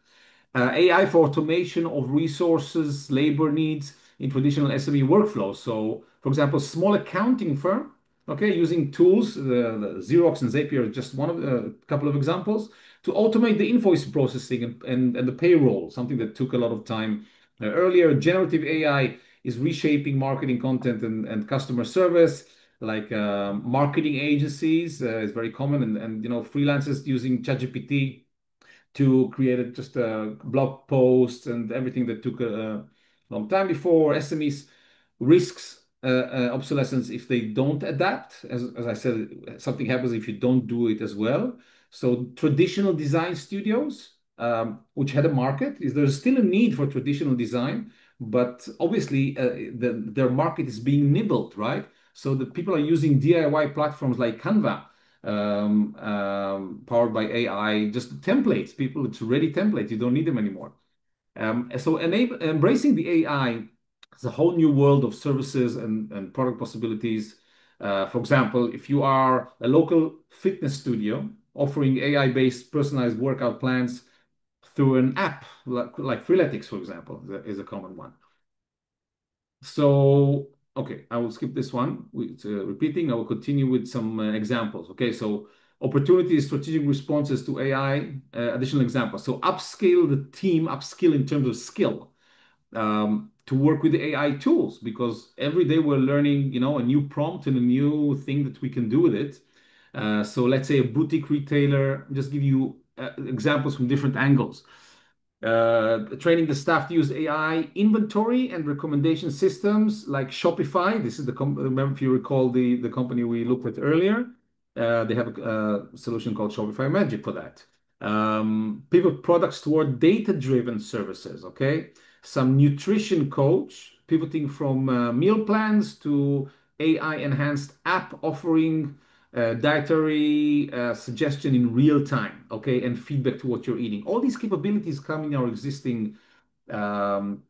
AI for automation of resources, labor needs in traditional SME workflows. So, for example, small accounting firm, okay, using tools, the Xerox and Zapier are just one of a couple of examples to automate the invoice processing and the payroll, something that took a lot of time earlier. Generative AI is reshaping marketing content and customer service. Like marketing agencies is very common, and freelancers using ChatGPT to create just a blog posts and everything that took a long time before. SMEs risks obsolescence if they don't adapt. As I said, something happens if you don't do it as well. So traditional design studios, which had a market, is there's still a need for traditional design, but obviously their market is being nibbled, right? So the people are using DIY platforms like Canva, powered by AI, just templates. People, it's ready templates. You don't need them anymore. So embracing the AI is a whole new world of services and product possibilities. For example, if you are a local fitness studio offering AI-based personalized workout plans through an app like Freeletics, for example, is a common one. So, okay, I will skip this one. It's repeating. I will continue with some examples. Okay, so opportunities, strategic responses to AI, additional examples. So upscale the team, upskill in terms of skill, to work with the AI tools because every day we're learning, a new prompt and a new thing that we can do with it. So let's say a boutique retailer, just give you examples from different angles. Training the staff to use AI inventory and recommendation systems like Shopify. This is remember if you recall the company we looked at earlier. They have a solution called Shopify Magic for that. Pivot products toward data-driven services. Okay, some nutrition coach pivoting from meal plans to AI-enhanced app offering dietary suggestion in real time, okay, and feedback to what you're eating. All these capabilities come in our existing um,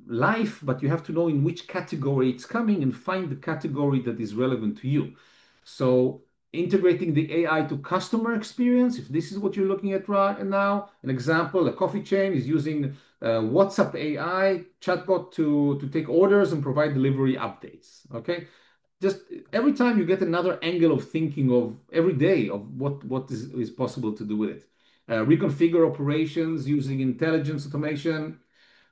life, but you have to know in which category it's coming and find the category that is relevant to you. So integrating the AI to customer experience, if this is what you're looking at right now, an example, a coffee chain is using WhatsApp AI chatbot to take orders and provide delivery updates. Okay, just every time you get another angle of thinking of every day of what is possible to do with it. Reconfigure operations using intelligence automation.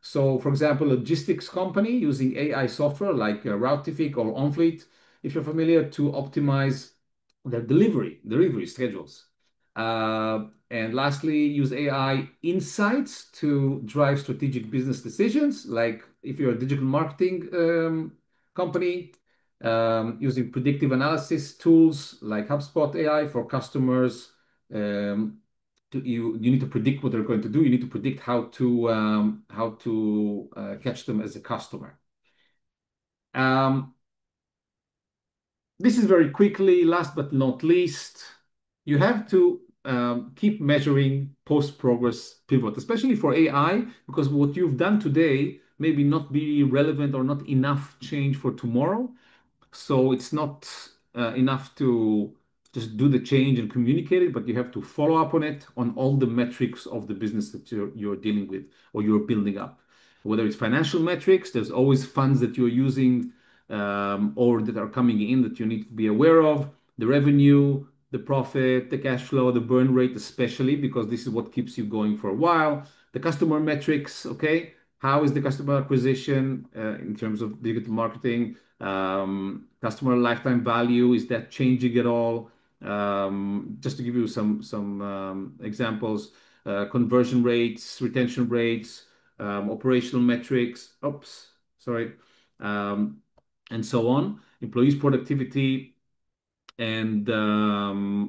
So, for example, logistics company using AI software like Routify or OnFleet, if you're familiar, to optimize their delivery schedules. And lastly, use AI insights to drive strategic business decisions. Like if you're a digital marketing company, using predictive analysis tools like HubSpot AI for customers. You need to predict what they're going to do. You need to predict how to catch them as a customer. Um, this is very quickly, last but not least, you have to keep measuring post-progress pivot, especially for AI, because what you've done today maybe not be relevant or not enough change for tomorrow. So it's not enough to just do the change and communicate it, but you have to follow up on it on all the metrics of the business that you're dealing with or you're building up. Whether it's financial metrics, there's always funds that you're using or that are coming in that you need to be aware of. The revenue, the profit, the cash flow, the burn rate, especially because this is what keeps you going for a while. The customer metrics, okay? How is the customer acquisition in terms of digital marketing? Customer lifetime value, is that changing at all? Just to give you some examples, conversion rates, retention rates, operational metrics, oops, sorry, um, and so on. Employees' productivity, and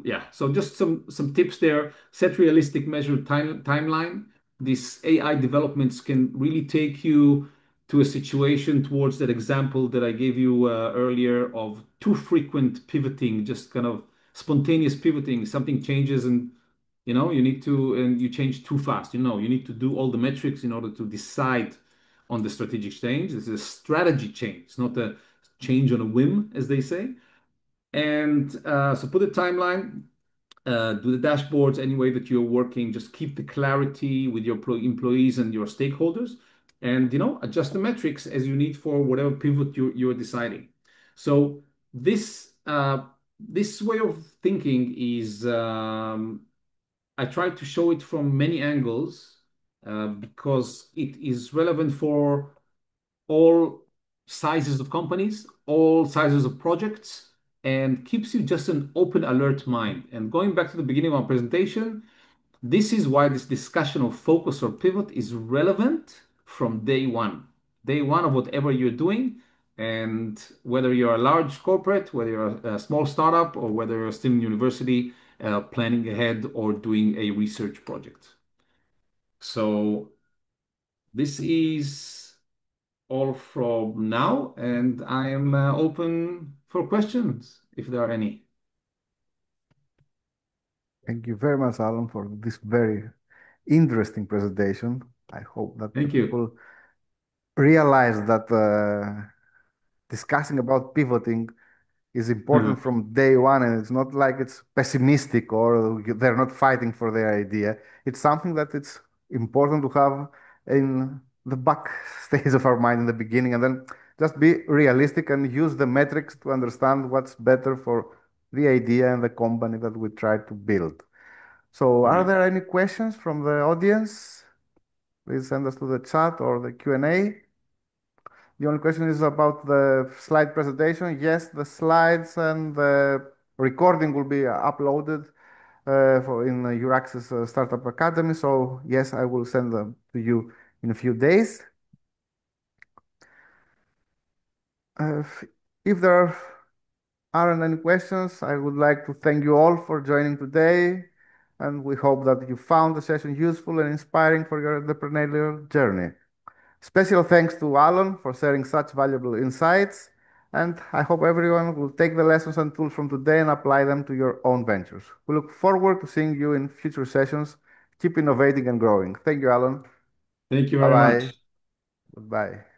yeah, so just some tips there. Set realistic measured timeline. These AI developments can really take you to a situation towards that example that I gave you earlier of too frequent pivoting, just kind of spontaneous pivoting. Something changes and you change too fast. You need to do all the metrics in order to decide on the strategic change. This is a strategy change. It's not a change on a whim, as they say. And so put a timeline, do the dashboards any way that you're working. Just keep the clarity with your employees and your stakeholders, and adjust the metrics as you need for whatever pivot you're deciding. So this way of thinking is I try to show it from many angles because it is relevant for all sizes of companies, all sizes of projects, and keeps you just an open, alert mind. And going back to the beginning of our presentation, this is why this discussion of focus or pivot is relevant from day one of whatever you're doing. And whether you're a large corporate, whether you're a small startup, or whether you're still in university, planning ahead or doing a research project. So this is all from now, and I am open for questions if there are any. Thank you very much, Alan, for this very interesting presentation. I hope that the Thank you. people realize that discussing about pivoting is important Mhm. from day one, and it's not like it's pessimistic or they're not fighting for their idea. It's something that it's important to have in the back stage of our mind in the beginning, and then just be realistic and use the metrics to understand what's better for the idea and the company that we try to build. So, are Right. there any questions from the audience? Please send us to the chat or the Q&A. The only question is about the slide presentation. Yes, the slides and the recording will be uploaded in EURAXESS Startup Academy. So yes, I will send them to you in a few days. Uh, if there aren't any questions, I would like to thank you all for joining today, and we hope that you found the session useful and inspiring for your entrepreneurial journey. Special thanks to Alon for sharing such valuable insights, and I hope everyone will take the lessons and tools from today and apply them to your own ventures. We look forward to seeing you in future sessions. Keep innovating and growing. Thank you, Alon. Thank you Bye very bye. much. Goodbye.